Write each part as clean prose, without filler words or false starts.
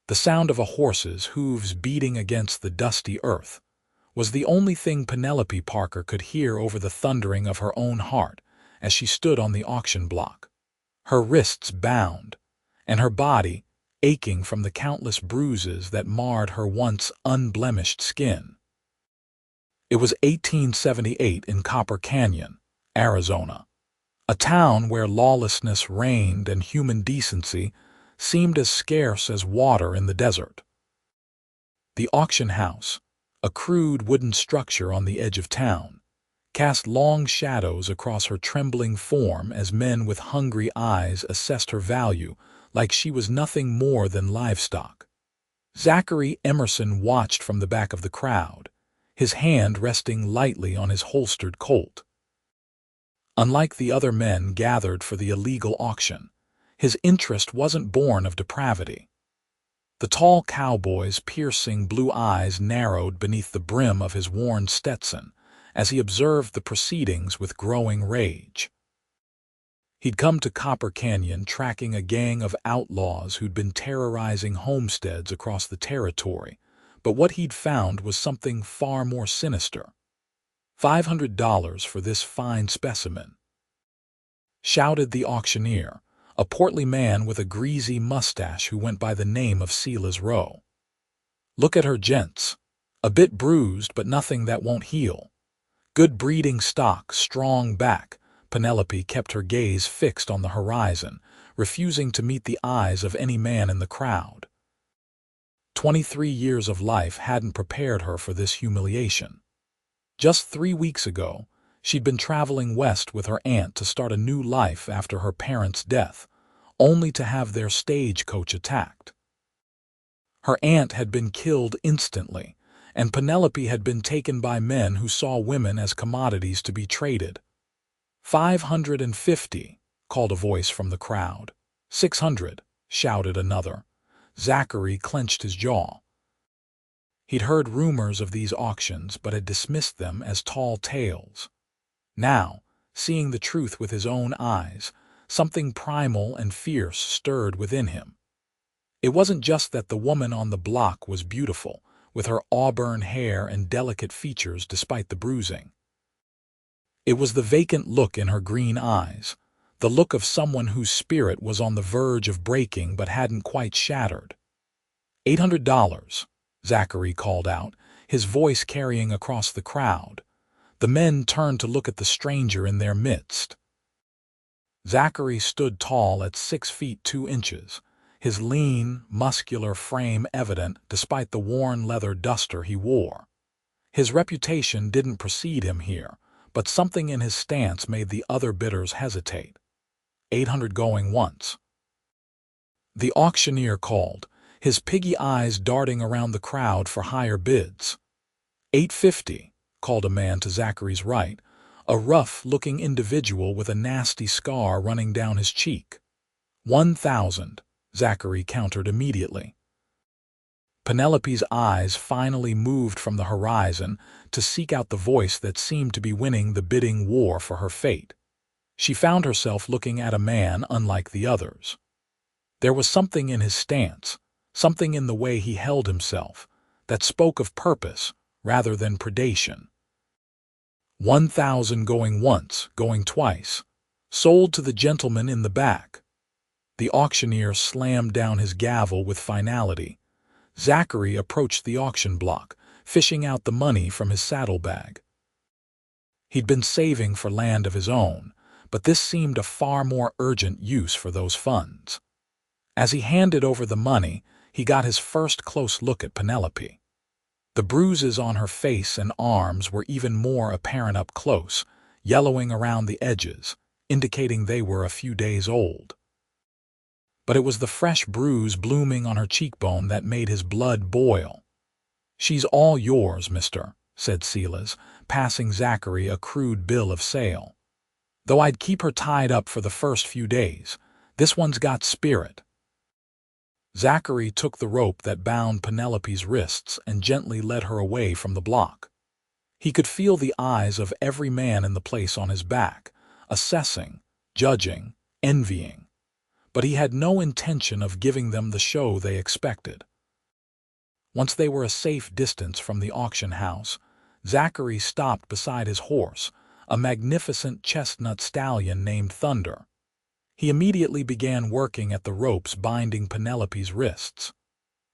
The sound of a horse's hooves beating against the dusty earth was the only thing Penelope Parker could hear over the thundering of her own heart as she stood on the auction block, her wrists bound, and her body aching from the countless bruises that marred her once unblemished skin. It was 1878 in Copper Canyon, Arizona, a town where lawlessness reigned and human decency seemed as scarce as water in the desert. The auction house, a crude wooden structure on the edge of town, cast long shadows across her trembling form as men with hungry eyes assessed her value like she was nothing more than livestock. Zachary Emerson watched from the back of the crowd, his hand resting lightly on his holstered Colt. Unlike the other men gathered for the illegal auction, his interest wasn't born of depravity. The tall cowboy's piercing blue eyes narrowed beneath the brim of his worn Stetson as he observed the proceedings with growing rage. He'd come to Copper Canyon tracking a gang of outlaws who'd been terrorizing homesteads across the territory, but what he'd found was something far more sinister. $500 for this fine specimen, shouted the auctioneer, a portly man with a greasy mustache who went by the name of Silas Rowe. Look at her, gents. A bit bruised, but nothing that won't heal. Good breeding stock, strong back. Penelope kept her gaze fixed on the horizon, refusing to meet the eyes of any man in the crowd. 23 years of life hadn't prepared her for this humiliation. Just 3 weeks ago, she'd been traveling west with her aunt to start a new life after her parents' death, only to have their stagecoach attacked. Her aunt had been killed instantly, and Penelope had been taken by men who saw women as commodities to be traded. 550, called a voice from the crowd. 600, shouted another. Zachary clenched his jaw. He'd heard rumors of these auctions but had dismissed them as tall tales. Now, seeing the truth with his own eyes, something primal and fierce stirred within him. It wasn't just that the woman on the block was beautiful, with her auburn hair and delicate features despite the bruising. It was the vacant look in her green eyes, the look of someone whose spirit was on the verge of breaking but hadn't quite shattered. $800, Zachary called out, his voice carrying across the crowd. The men turned to look at the stranger in their midst. Zachary stood tall at 6 feet 2 inches, his lean, muscular frame evident despite the worn leather duster he wore. His reputation didn't precede him here, but something in his stance made the other bidders hesitate. 800 going once. The auctioneer called, his piggy eyes darting around the crowd for higher bids. 850, called a man to Zachary's right, a rough-looking individual with a nasty scar running down his cheek. 1,000, Zachary countered immediately. Penelope's eyes finally moved from the horizon to seek out the voice that seemed to be winning the bidding war for her fate. She found herself looking at a man unlike the others. There was something in his stance, something in the way he held himself, that spoke of purpose rather than predation. 1,000 going once, going twice. Sold to the gentleman in the back. The auctioneer slammed down his gavel with finality. Zachary approached the auction block, fishing out the money from his saddlebag. He'd been saving for land of his own, but this seemed a far more urgent use for those funds. As he handed over the money, he got his first close look at Penelope. The bruises on her face and arms were even more apparent up close, yellowing around the edges, indicating they were a few days old. But it was the fresh bruise blooming on her cheekbone that made his blood boil. "She's all yours, mister," said Silas, passing Zachary a crude bill of sale. "Though I'd keep her tied up for the first few days. This one's got spirit." Zachary took the rope that bound Penelope's wrists and gently led her away from the block. He could feel the eyes of every man in the place on his back, assessing, judging, envying. But he had no intention of giving them the show they expected. Once they were a safe distance from the auction house, Zachary stopped beside his horse, a magnificent chestnut stallion named Thunder. He immediately began working at the ropes binding Penelope's wrists.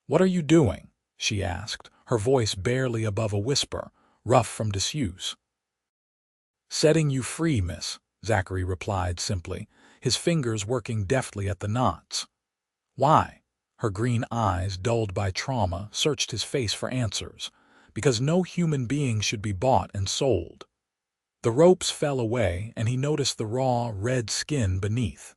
"What are you doing?" she asked, her voice barely above a whisper, rough from disuse. "Setting you free, miss," Zachary replied simply, his fingers working deftly at the knots. "Why?" Her green eyes, dulled by trauma, searched his face for answers. "Because no human being should be bought and sold." The ropes fell away, and he noticed the raw, red skin beneath.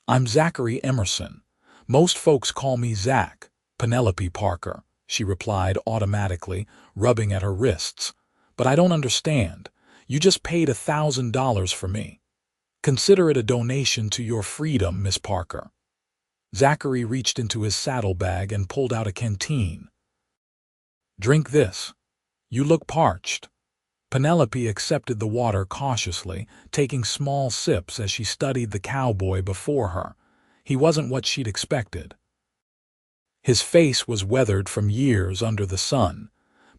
"I'm Zachary Emerson. Most folks call me Zach, Penelope Parker," she replied automatically, rubbing at her wrists. "But I don't understand. You just paid $1,000 for me. Consider it a donation to your freedom, Miss Parker." Zachary reached into his saddlebag and pulled out a canteen. "Drink this. You look parched." Penelope accepted the water cautiously, taking small sips as she studied the cowboy before her. He wasn't what she'd expected. His face was weathered from years under the sun,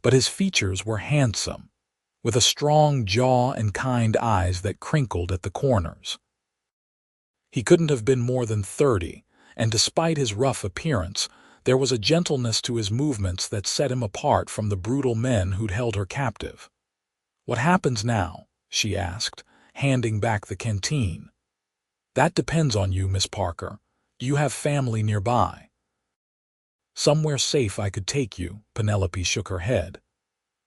but his features were handsome, with a strong jaw and kind eyes that crinkled at the corners. He couldn't have been more than 30, and despite his rough appearance, there was a gentleness to his movements that set him apart from the brutal men who'd held her captive. "What happens now?" she asked, handing back the canteen. "That depends on you, Miss Parker. Do you have family nearby?" "Somewhere safe I could take you," Penelope shook her head.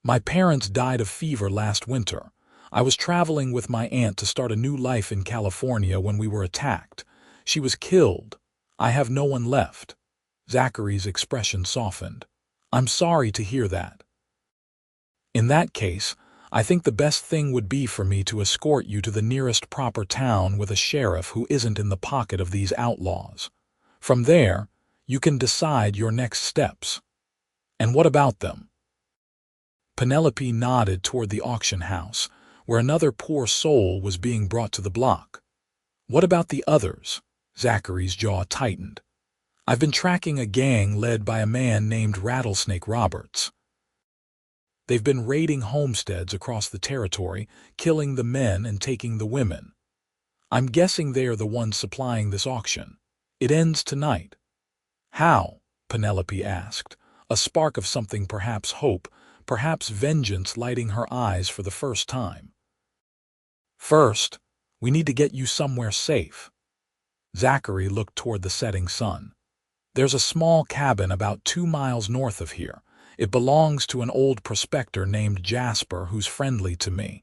"My parents died of fever last winter. I was traveling with my aunt to start a new life in California when we were attacked. She was killed. I have no one left." Zachary's expression softened. "I'm sorry to hear that." "In that case, I think the best thing would be for me to escort you to the nearest proper town with a sheriff who isn't in the pocket of these outlaws. From there, you can decide your next steps." "And what about them?" Penelope nodded toward the auction house, where another poor soul was being brought to the block. "What about the others?" Zachary's jaw tightened. "I've been tracking a gang led by a man named Rattlesnake Roberts. They've been raiding homesteads across the territory, killing the men and taking the women. I'm guessing they are the ones supplying this auction. It ends tonight." "How?" Penelope asked, a spark of something, perhaps hope, perhaps vengeance, lighting her eyes for the first time. "First, we need to get you somewhere safe." Zachary looked toward the setting sun. "There's a small cabin about 2 miles north of here. It belongs to an old prospector named Jasper who's friendly to me.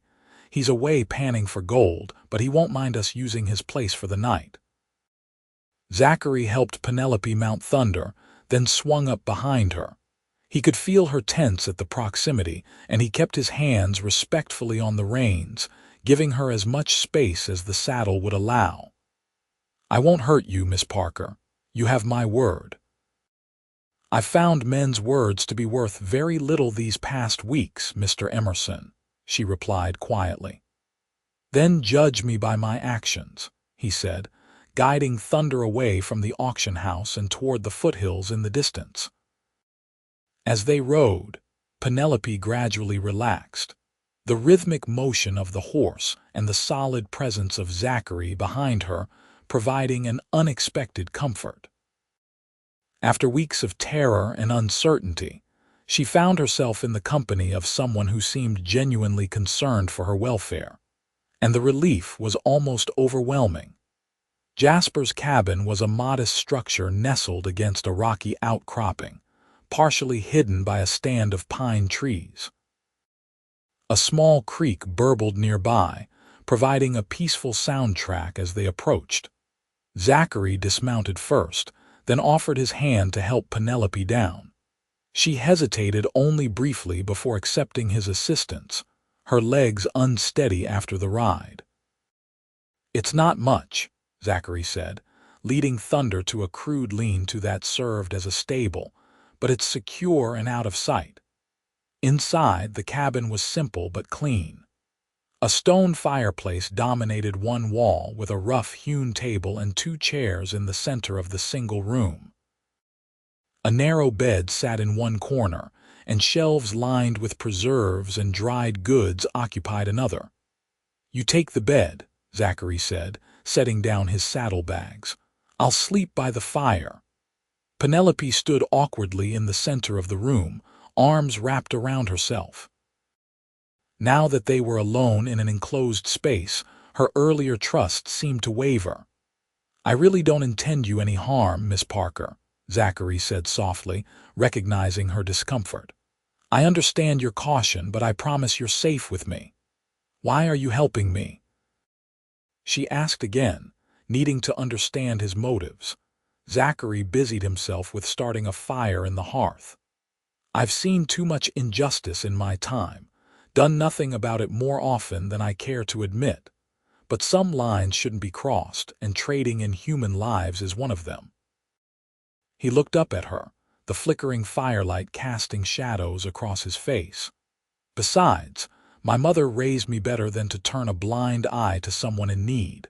He's away panning for gold, but he won't mind us using his place for the night." Zachary helped Penelope mount Thunder, then swung up behind her. He could feel her tense at the proximity, and he kept his hands respectfully on the reins, giving her as much space as the saddle would allow. "I won't hurt you, Miss Parker. You have my word." "I've found men's words to be worth very little these past weeks, Mr. Emerson," she replied quietly. "Then judge me by my actions," he said, guiding Thunder away from the auction house and toward the foothills in the distance. As they rode, Penelope gradually relaxed, the rhythmic motion of the horse and the solid presence of Zachary behind her providing an unexpected comfort. After weeks of terror and uncertainty, she found herself in the company of someone who seemed genuinely concerned for her welfare, and the relief was almost overwhelming. Jasper's cabin was a modest structure nestled against a rocky outcropping, partially hidden by a stand of pine trees. A small creek burbled nearby, providing a peaceful soundtrack as they approached. Zachary dismounted first, then offered his hand to help Penelope down. She hesitated only briefly before accepting his assistance, her legs unsteady after the ride. "It's not much," Zachary said, leading Thunder to a crude lean-to that served as a stable, "but it's secure and out of sight." Inside, the cabin was simple but clean. A stone fireplace dominated one wall with a rough-hewn table and 2 chairs in the center of the single room. A narrow bed sat in one corner, and shelves lined with preserves and dried goods occupied another. "You take the bed," Zachary said, setting down his saddlebags. "I'll sleep by the fire." Penelope stood awkwardly in the center of the room, arms wrapped around herself. Now that they were alone in an enclosed space, her earlier trust seemed to waver. "I really don't intend you any harm, Miss Parker," Zachary said softly, recognizing her discomfort. "I understand your caution, but I promise you're safe with me. Why are you helping me?" She asked again, needing to understand his motives. Zachary busied himself with starting a fire in the hearth. "I've seen too much injustice in my time, done nothing about it more often than I care to admit. But some lines shouldn't be crossed, and trading in human lives is one of them." He looked up at her, the flickering firelight casting shadows across his face. "Besides, my mother raised me better than to turn a blind eye to someone in need."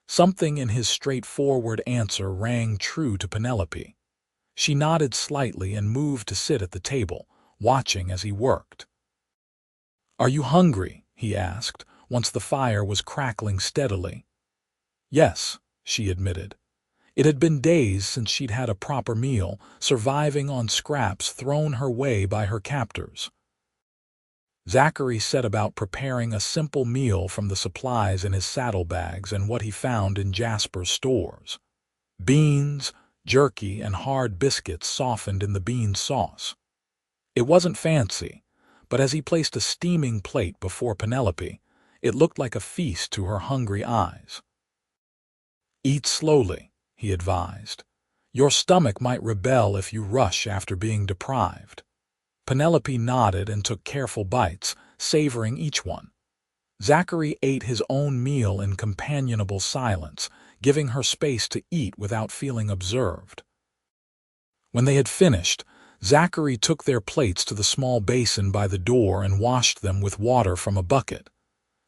Something in his straightforward answer rang true to Penelope. She nodded slightly and moved to sit at the table, watching as he worked. "Are you hungry?" he asked, once the fire was crackling steadily. "Yes," she admitted. It had been days since she'd had a proper meal, surviving on scraps thrown her way by her captors. Zachary set about preparing a simple meal from the supplies in his saddlebags and what he found in Jasper's stores. Beans, jerky, and hard biscuits softened in the bean sauce. It wasn't fancy, but as he placed a steaming plate before Penelope, it looked like a feast to her hungry eyes. "Eat slowly," he advised. "Your stomach might rebel if you rush after being deprived." Penelope nodded and took careful bites, savoring each one. Zachary ate his own meal in companionable silence, giving her space to eat without feeling observed. When they had finished, Zachary took their plates to the small basin by the door and washed them with water from a bucket.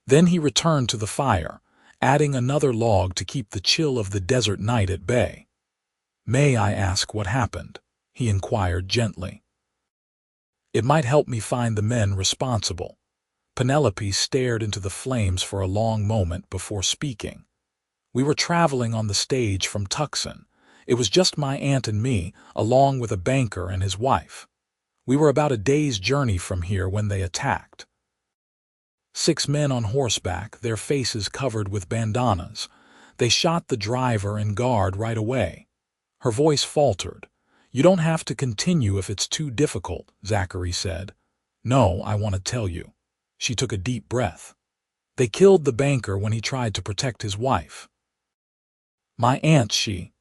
Then he returned to the fire, adding another log to keep the chill of the desert night at bay. "May I ask what happened?" he inquired gently. "It might help me find the men responsible." Penelope stared into the flames for a long moment before speaking. "We were traveling on the stage from Tucson. It was just my aunt and me, along with a banker and his wife. We were about a day's journey from here when they attacked. 6 men on horseback, their faces covered with bandanas. They shot the driver and guard right away." Her voice faltered. "You don't have to continue if it's too difficult," Zachary said. "No, I want to tell you." She took a deep breath. "They killed the banker when he tried to protect his wife. My aunt, she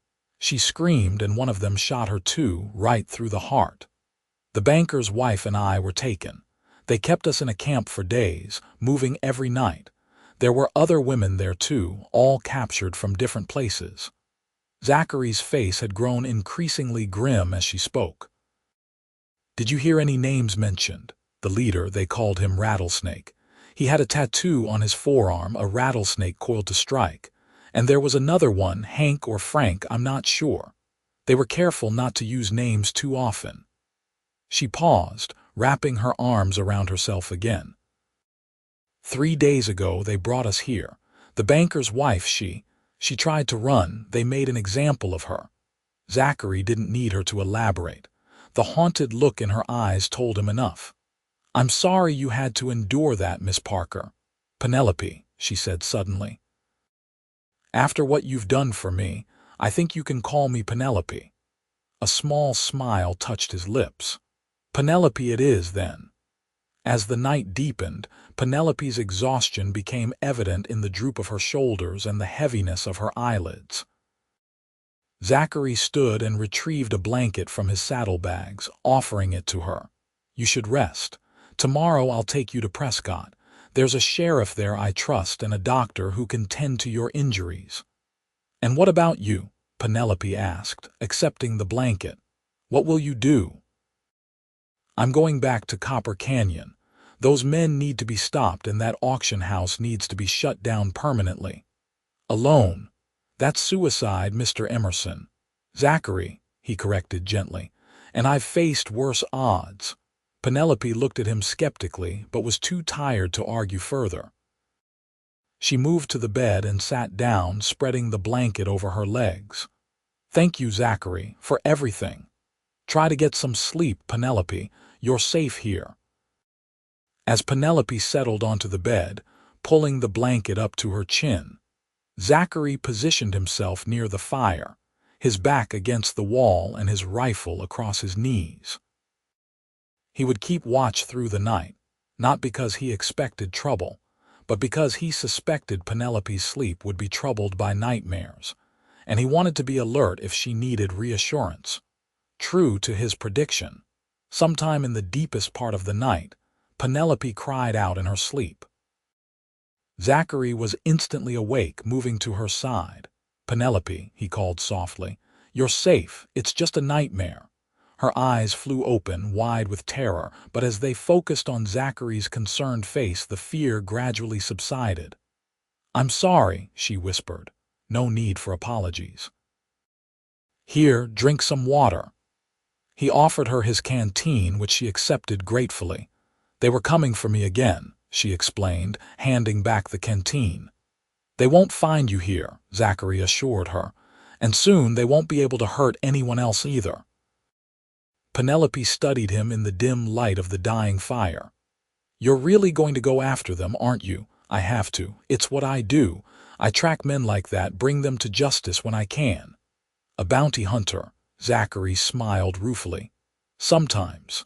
screamed, and one of them shot her too, right through the heart. The banker's wife and I were taken. They kept us in a camp for days, moving every night. There were other women there too, all captured from different places." Zachary's face had grown increasingly grim as she spoke. "Did you hear any names mentioned?" The leader, they called him Rattlesnake. He had a tattoo on his forearm, a rattlesnake coiled to strike. And there was another one, Hank or Frank, I'm not sure. They were careful not to use names too often." She paused, wrapping her arms around herself again. "3 days ago they brought us here. The banker's wife, she tried to run. They made an example of her." Zachary didn't need her to elaborate. The haunted look in her eyes told him enough. "I'm sorry you had to endure that, Miss Parker." "Penelope," she said suddenly. "After what you've done for me, I think you can call me Penelope." A small smile touched his lips. "Penelope it is, then." As the night deepened, Penelope's exhaustion became evident in the droop of her shoulders and the heaviness of her eyelids. Zachary stood and retrieved a blanket from his saddlebags, offering it to her. "You should rest. Tomorrow I'll take you to Prescott. There's a sheriff there I trust and a doctor who can tend to your injuries." "And what about you?" Penelope asked, accepting the blanket. "What will you do?" "I'm going back to Copper Canyon. Those men need to be stopped and that auction house needs to be shut down permanently." "Alone? That's suicide, Mr. Emerson." "Zachary," he corrected gently, and I've faced worse odds." Penelope looked at him skeptically, but was too tired to argue further. She moved to the bed and sat down, spreading the blanket over her legs. "Thank you, Zachary, for everything. Try to get some sleep, Penelope. You're safe here." As Penelope settled onto the bed, pulling the blanket up to her chin, Zachary positioned himself near the fire, his back against the wall and his rifle across his knees. He would keep watch through the night, not because he expected trouble, but because he suspected Penelope's sleep would be troubled by nightmares, and he wanted to be alert if she needed reassurance. True to his prediction, sometime in the deepest part of the night, Penelope cried out in her sleep. Zachary was instantly awake, moving to her side. "Penelope," he called softly, "you're safe. It's just a nightmare." Her eyes flew open, wide with terror, but as they focused on Zachary's concerned face, the fear gradually subsided. "I'm sorry," she whispered. "No need for apologies. Here, drink some water." He offered her his canteen, which she accepted gratefully. "They were coming for me again," she explained, handing back the canteen. "They won't find you here," Zachary assured her, "and soon they won't be able to hurt anyone else either." Penelope studied him in the dim light of the dying fire. "You're really going to go after them, aren't you?" "I have to. It's what I do. I track men like that, bring them to justice when I can." "A bounty hunter," Zachary smiled ruefully. "Sometimes.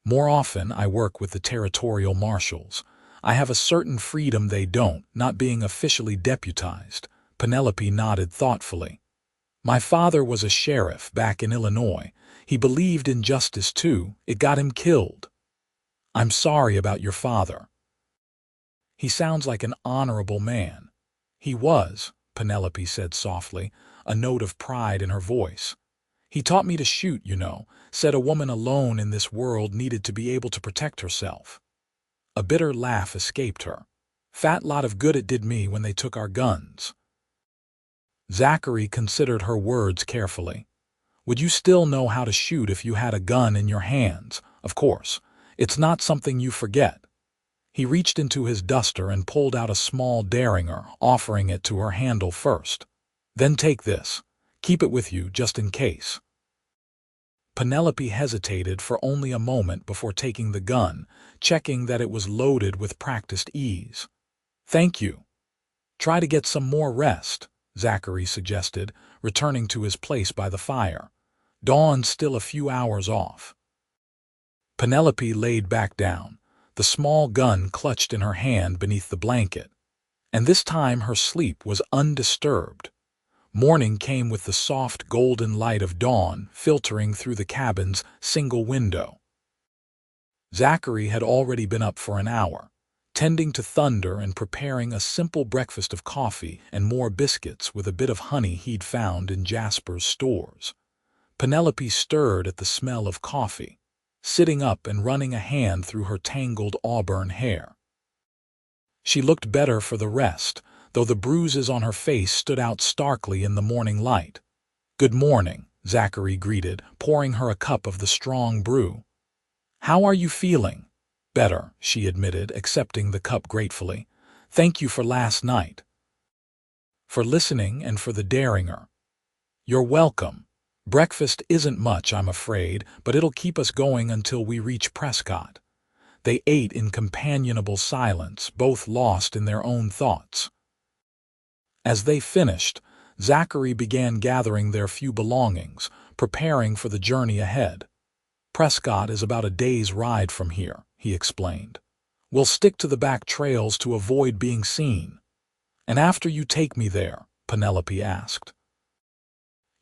More often I work with the territorial marshals. I have a certain freedom they don't, not being officially deputized." Penelope nodded thoughtfully. "My father was a sheriff back in Illinois. He believed in justice too. It got him killed." "I'm sorry about your father. He sounds like an honorable man." "He was," Penelope said softly, a note of pride in her voice. "He taught me to shoot, you know, said a woman alone in this world needed to be able to protect herself." A bitter laugh escaped her. "Fat lot of good it did me when they took our guns." Zachary considered her words carefully. "Would you still know how to shoot if you had a gun in your hands? Of course. It's not something you forget." He reached into his duster and pulled out a small derringer, offering it to her handle first. "Then take this. Keep it with you just in case." Penelope hesitated for only a moment before taking the gun, checking that it was loaded with practiced ease. "Thank you. Try to get some more rest," Zachary suggested, returning to his place by the fire. "Dawn's still a few hours off." Penelope laid back down, the small gun clutched in her hand beneath the blanket. And this time her sleep was undisturbed. Morning came with the soft golden light of dawn filtering through the cabin's single window. Zachary had already been up for an hour, tending to thunder and preparing a simple breakfast of coffee and more biscuits with a bit of honey he'd found in Jasper's stores. Penelope stirred at the smell of coffee, sitting up and running a hand through her tangled auburn hair. She looked better for the rest, though the bruises on her face stood out starkly in the morning light. "Good morning," Zachary greeted, pouring her a cup of the strong brew. "How are you feeling?" "Better," she admitted, accepting the cup gratefully. "Thank you for last night. For listening and for the derringer." "You're welcome. Breakfast isn't much, I'm afraid, but it'll keep us going until we reach Prescott." They ate in companionable silence, both lost in their own thoughts. As they finished, Zachary began gathering their few belongings, preparing for the journey ahead. "Prescott is about a day's ride from here," he explained. "We'll stick to the back trails to avoid being seen." "And after you take me there?" Penelope asked.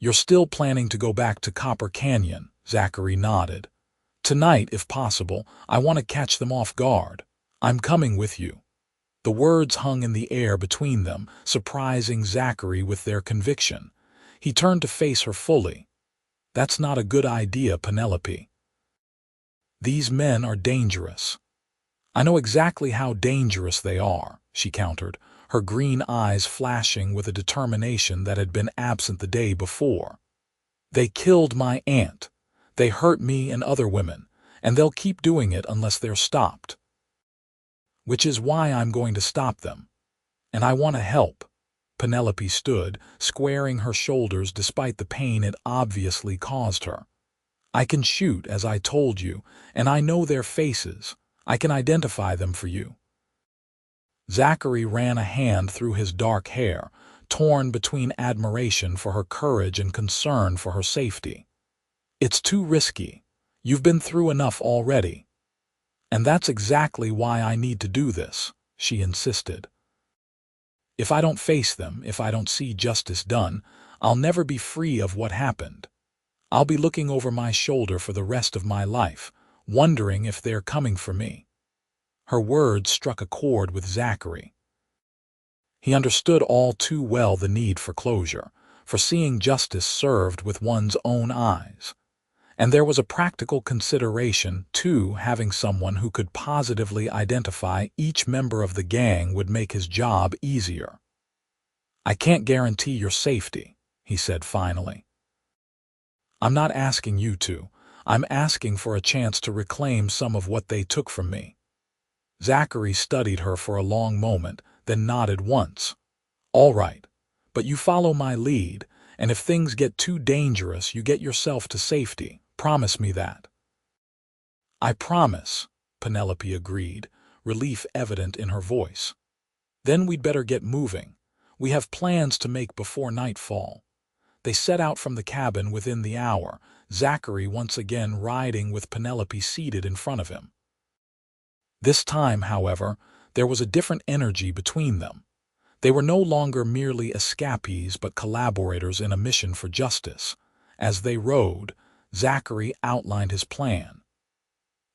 "You're still planning to go back to Copper Canyon?" Zachary nodded. "Tonight, if possible. I want to catch them off guard. I'm coming with you." The words hung in the air between them, surprising Zachary with their conviction. He turned to face her fully. "That's not a good idea, Penelope. These men are dangerous." "I know exactly how dangerous they are," she countered, her green eyes flashing with a determination that had been absent the day before. "They killed my aunt. They hurt me and other women, and they'll keep doing it unless they're stopped. Which is why I'm going to stop them. And I want to help." Penelope stood, squaring her shoulders despite the pain it obviously caused her. "I can shoot, as I told you, and I know their faces. I can identify them for you." Zachary ran a hand through his dark hair, torn between admiration for her courage and concern for her safety. "It's too risky. You've been through enough already." "And that's exactly why I need to do this," she insisted. "If I don't face them, if I don't see justice done, I'll never be free of what happened. I'll be looking over my shoulder for the rest of my life, wondering if they're coming for me." Her words struck a chord with Zachary. He understood all too well the need for closure, for seeing justice served with one's own eyes. And there was a practical consideration, too. Having someone who could positively identify each member of the gang would make his job easier. "I can't guarantee your safety," he said finally. "I'm not asking you to. I'm asking for a chance to reclaim some of what they took from me." Zachary studied her for a long moment, then nodded once. "All right, but you follow my lead, and if things get too dangerous, you get yourself to safety. Promise me that." "I promise," Penelope agreed, relief evident in her voice. "Then we'd better get moving. We have plans to make before nightfall." They set out from the cabin within the hour, Zachary once again riding with Penelope seated in front of him. This time, however, there was a different energy between them. They were no longer merely escapees but collaborators in a mission for justice. As they rode, Zachary outlined his plan.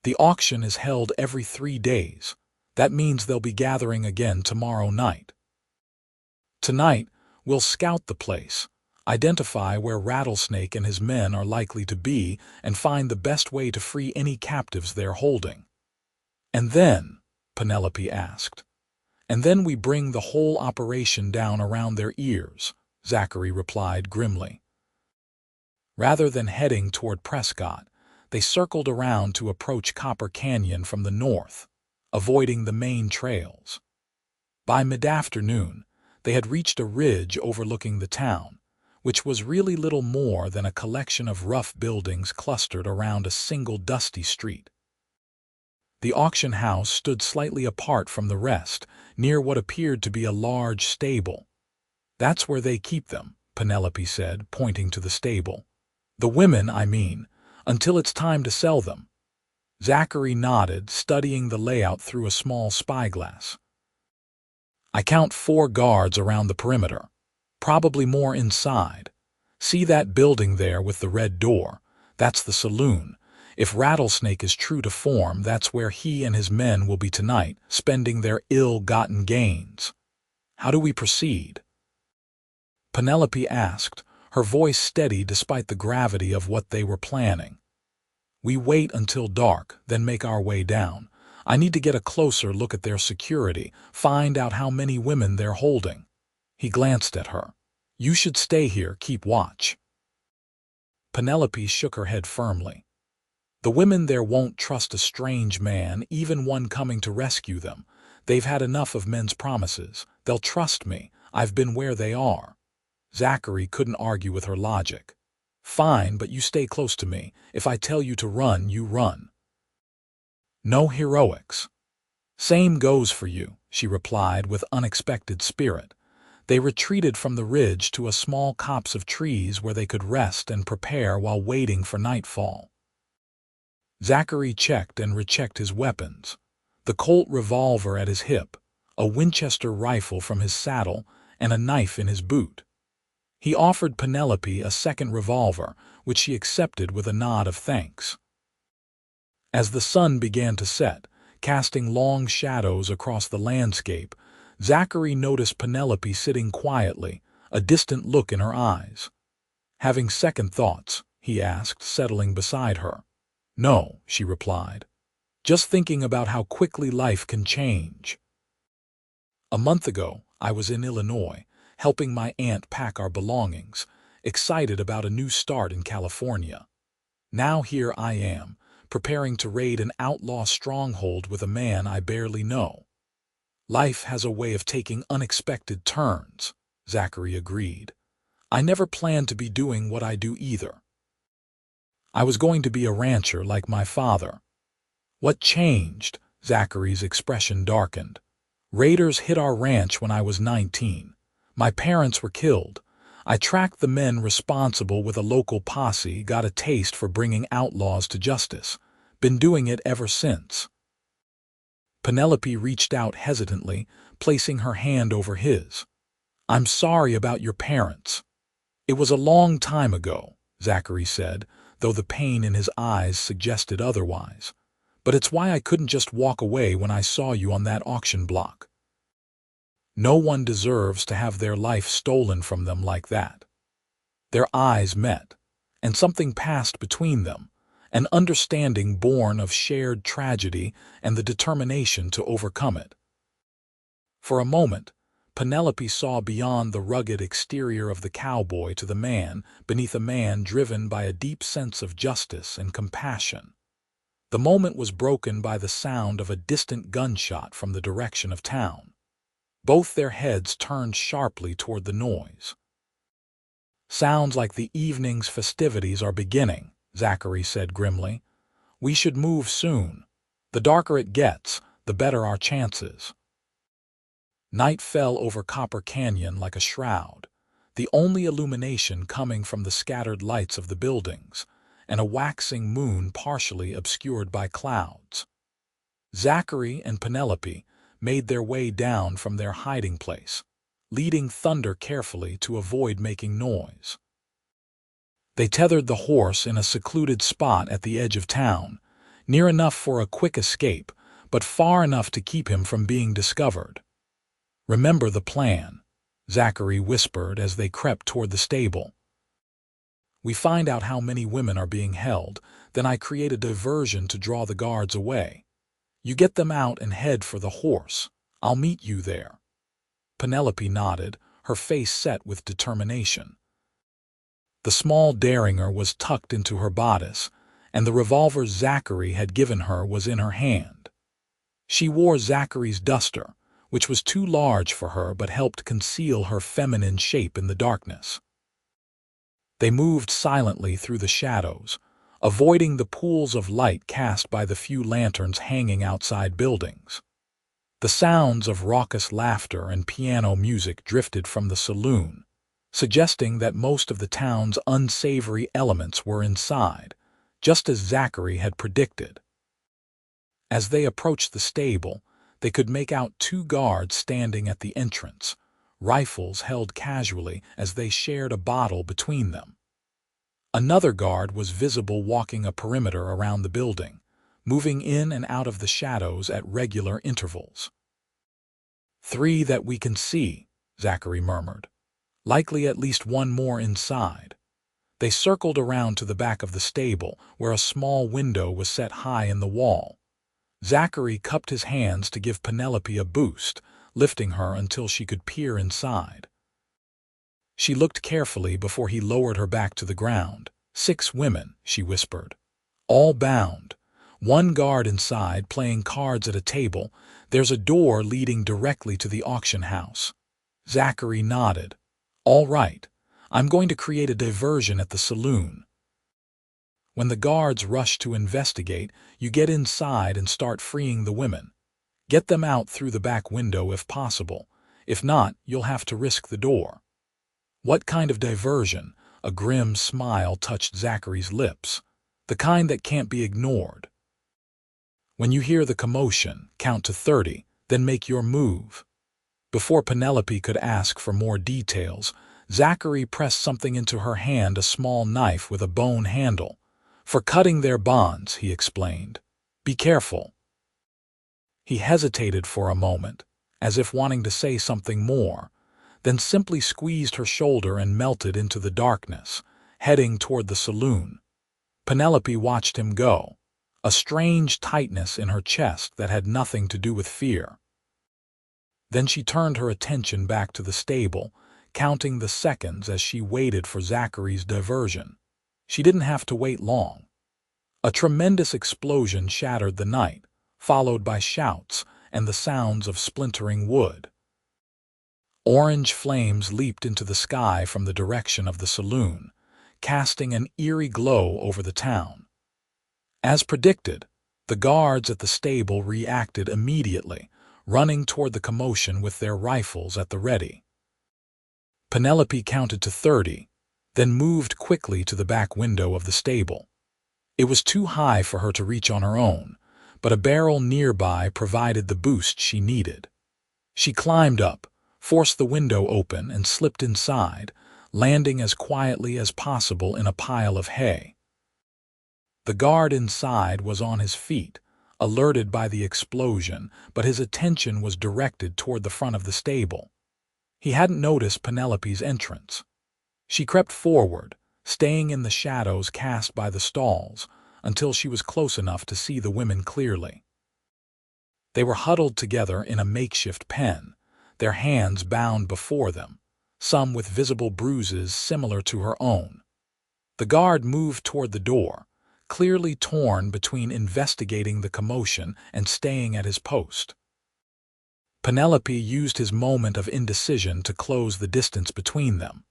"The auction is held every 3 days. That means they'll be gathering again tomorrow night. Tonight, we'll scout the place, identify where Rattlesnake and his men are likely to be, and find the best way to free any captives they're holding." "And then?" Penelope asked. "And then we bring the whole operation down around their ears," Zachary replied grimly. Rather than heading toward Prescott, they circled around to approach Copper Canyon from the north, avoiding the main trails. By mid-afternoon, they had reached a ridge overlooking the town, which was really little more than a collection of rough buildings clustered around a single dusty street. The auction house stood slightly apart from the rest, near what appeared to be a large stable. "That's where they keep them," Penelope said, pointing to the stable. "The women, I mean, until it's time to sell them." Zachary nodded, studying the layout through a small spyglass. "I count 4 guards around the perimeter, probably more inside. See that building there with the red door? That's the saloon. If Rattlesnake is true to form, that's where he and his men will be tonight, spending their ill-gotten gains. How do we proceed?" Penelope asked, her voice steady despite the gravity of what they were planning. "We wait until dark, then make our way down. I need to get a closer look at their security, find out how many women they're holding." He glanced at her. "You should stay here, keep watch." Penelope shook her head firmly. "The women there won't trust a strange man, even one coming to rescue them. They've had enough of men's promises. They'll trust me. I've been where they are." Zachary couldn't argue with her logic. "Fine, but you stay close to me. If I tell you to run, you run. No heroics." "Same goes for you," she replied with unexpected spirit. They retreated from the ridge to a small copse of trees where they could rest and prepare while waiting for nightfall. Zachary checked and rechecked his weapons. The Colt revolver at his hip, a Winchester rifle from his saddle, and a knife in his boot. He offered Penelope a second revolver, which she accepted with a nod of thanks. As the sun began to set, casting long shadows across the landscape, Zachary noticed Penelope sitting quietly, a distant look in her eyes. "Having second thoughts?" he asked, settling beside her. "No," she replied. "Just thinking about how quickly life can change. A month ago, I was in Illinois, helping my aunt pack our belongings, excited about a new start in California. Now here I am, preparing to raid an outlaw stronghold with a man I barely know. Life has a way of taking unexpected turns, Zachary agreed. I never planned to be doing what I do either. I was going to be a rancher like my father. What changed? Zachary's expression darkened. Raiders hit our ranch when I was 19. My parents were killed. I tracked the men responsible with a local posse, got a taste for bringing outlaws to justice. Been doing it ever since. Penelope reached out hesitantly, placing her hand over his. I'm sorry about your parents. It was a long time ago, Zachary said, though the pain in his eyes suggested otherwise. But it's why I couldn't just walk away when I saw you on that auction block. No one deserves to have their life stolen from them like that. Their eyes met, and something passed between them, an understanding born of shared tragedy and the determination to overcome it. For a moment, Penelope saw beyond the rugged exterior of the cowboy to the man beneath, a man driven by a deep sense of justice and compassion. The moment was broken by the sound of a distant gunshot from the direction of town. Both their heads turned sharply toward the noise. Sounds like the evening's festivities are beginning, Zachary said grimly. We should move soon. The darker it gets, the better our chances. Night fell over Copper Canyon like a shroud, the only illumination coming from the scattered lights of the buildings, and a waxing moon partially obscured by clouds. Zachary and Penelope made their way down from their hiding place, leading Thunder carefully to avoid making noise. They tethered the horse in a secluded spot at the edge of town, near enough for a quick escape, but far enough to keep him from being discovered. Remember the plan, Zachary whispered as they crept toward the stable. We find out how many women are being held, then I create a diversion to draw the guards away. You get them out and head for the horse. I'll meet you there. Penelope nodded, her face set with determination. The small derringer was tucked into her bodice, and the revolver Zachary had given her was in her hand. She wore Zachary's duster, which was too large for her but helped conceal her feminine shape in the darkness. They moved silently through the shadows, avoiding the pools of light cast by the few lanterns hanging outside buildings. The sounds of raucous laughter and piano music drifted from the saloon, suggesting that most of the town's unsavory elements were inside, just as Zachary had predicted. As they approached the stable, they could make out two guards standing at the entrance, rifles held casually as they shared a bottle between them. Another guard was visible walking a perimeter around the building, moving in and out of the shadows at regular intervals. 3 that we can see, Zachary murmured. Likely at least one more inside. They circled around to the back of the stable, where a small window was set high in the wall. Zachary cupped his hands to give Penelope a boost, lifting her until she could peer inside. She looked carefully before he lowered her back to the ground. 6 women, she whispered. All bound. One guard inside playing cards at a table. There's a door leading directly to the auction house. Zachary nodded. All right. I'm going to create a diversion at the saloon. When the guards rush to investigate, you get inside and start freeing the women. Get them out through the back window if possible. If not, you'll have to risk the door. What kind of diversion? A grim smile touched Zachary's lips. The kind that can't be ignored. When you hear the commotion, count to 30, then make your move. Before Penelope could ask for more details, Zachary pressed something into her hand, a small knife with a bone handle. For cutting their bonds, he explained. Be careful. He hesitated for a moment, as if wanting to say something more, then simply squeezed her shoulder and melted into the darkness, heading toward the saloon. Penelope watched him go, a strange tightness in her chest that had nothing to do with fear. Then she turned her attention back to the stable, counting the seconds as she waited for Zachary's diversion. She didn't have to wait long. A tremendous explosion shattered the night, followed by shouts and the sounds of splintering wood. Orange flames leaped into the sky from the direction of the saloon, casting an eerie glow over the town. As predicted, the guards at the stable reacted immediately, running toward the commotion with their rifles at the ready. Penelope counted to 30, then moved quickly to the back window of the stable. It was too high for her to reach on her own, but a barrel nearby provided the boost she needed. She climbed up, forced the window open, and slipped inside, landing as quietly as possible in a pile of hay. The guard inside was on his feet, alerted by the explosion, but his attention was directed toward the front of the stable. He hadn't noticed Penelope's entrance. She crept forward, staying in the shadows cast by the stalls, until she was close enough to see the women clearly. They were huddled together in a makeshift pen, their hands bound before them, some with visible bruises similar to her own. The guard moved toward the door, clearly torn between investigating the commotion and staying at his post. Penelope used his moment of indecision to close the distance between them.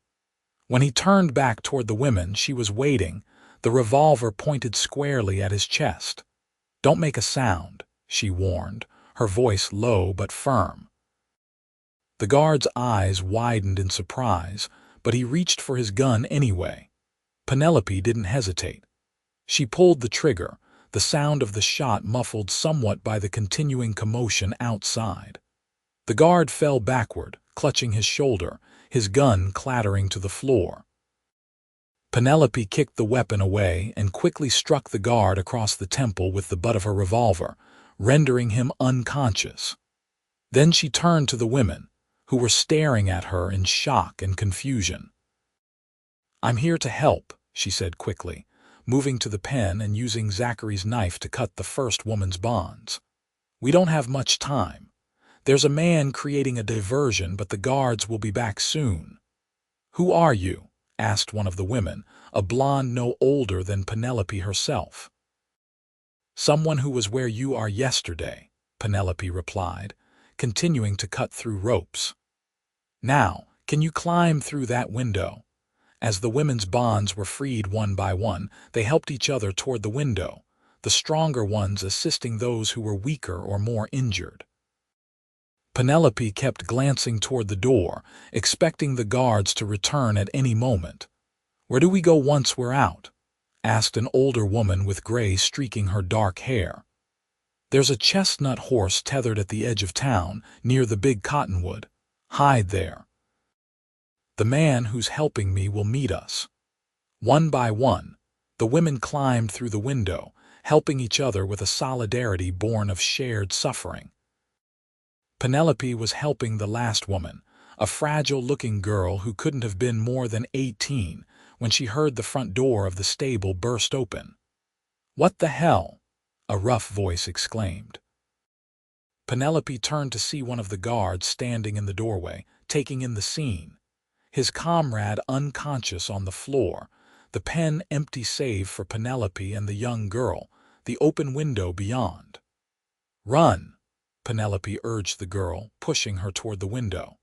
When he turned back toward the women she was waiting, the revolver pointed squarely at his chest. "Don't make a sound," she warned, her voice low but firm. The guard's eyes widened in surprise, but he reached for his gun anyway. Penelope didn't hesitate. She pulled the trigger, the sound of the shot muffled somewhat by the continuing commotion outside. The guard fell backward, clutching his shoulder, his gun clattering to the floor. Penelope kicked the weapon away and quickly struck the guard across the temple with the butt of her revolver, rendering him unconscious. Then she turned to the women, who were staring at her in shock and confusion. "I'm here to help," she said quickly, moving to the pen and using Zachary's knife to cut the first woman's bonds. "We don't have much time. There's a man creating a diversion, but the guards will be back soon." "Who are you?" asked one of the women, a blonde no older than Penelope herself. "Someone who was where you are yesterday," Penelope replied, continuing to cut through ropes. "Now, can you climb through that window?" As the women's bonds were freed one by one, they helped each other toward the window, the stronger ones assisting those who were weaker or more injured. Penelope kept glancing toward the door, expecting the guards to return at any moment. "Where do we go once we're out?" asked an older woman with gray streaking her dark hair. "There's a chestnut horse tethered at the edge of town, near the big cottonwood. Hide there. The man who's helping me will meet us." One by one, the women climbed through the window, helping each other with a solidarity born of shared suffering. Penelope was helping the last woman, a fragile-looking girl who couldn't have been more than 18, when she heard the front door of the stable burst open. "What the hell?" a rough voice exclaimed. Penelope turned to see one of the guards standing in the doorway, taking in the scene. His comrade unconscious on the floor, the pen empty save for Penelope and the young girl, the open window beyond. "Run!" Penelope urged the girl, pushing her toward the window.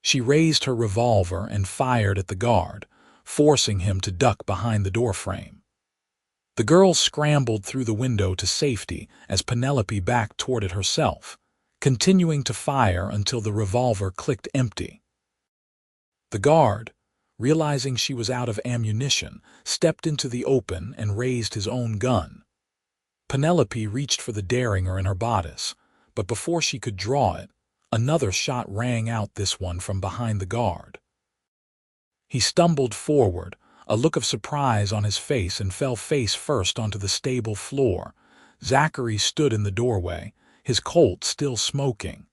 She raised her revolver and fired at the guard, forcing him to duck behind the doorframe. The girl scrambled through the window to safety as Penelope backed toward it herself, continuing to fire until the revolver clicked empty. The guard, realizing she was out of ammunition, stepped into the open and raised his own gun. Penelope reached for the derringer in her bodice, but before she could draw it, another shot rang out, this one from behind the guard. He stumbled forward, a look of surprise on his face, and fell face first onto the stable floor. Zachary stood in the doorway, his Colt still smoking.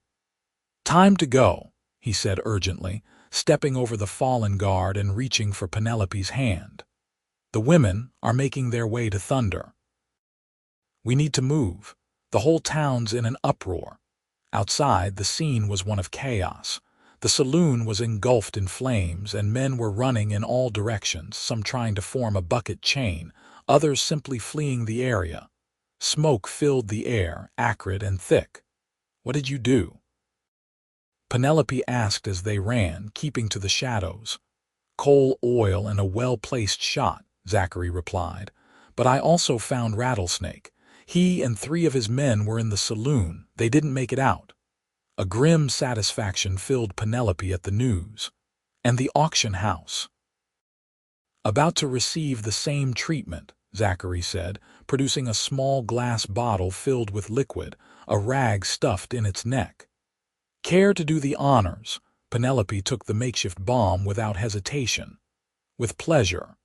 "Time to go," he said urgently, stepping over the fallen guard and reaching for Penelope's hand. "The women are making their way to Thunder. We need to move. The whole town's in an uproar." Outside, the scene was one of chaos. The saloon was engulfed in flames, and men were running in all directions, some trying to form a bucket chain, others simply fleeing the area. Smoke filled the air, acrid and thick. "What did you do?" Penelope asked as they ran, keeping to the shadows. "Coal, oil, and a well-placed shot," Zachary replied. "But I also found Rattlesnake. He and 3 of his men were in the saloon. They didn't make it out." A grim satisfaction filled Penelope at the news. "And the auction house?" "About to receive the same treatment," Zachary said, producing a small glass bottle filled with liquid, a rag stuffed in its neck. "Care to do the honors?" Penelope took the makeshift bomb without hesitation. "With pleasure."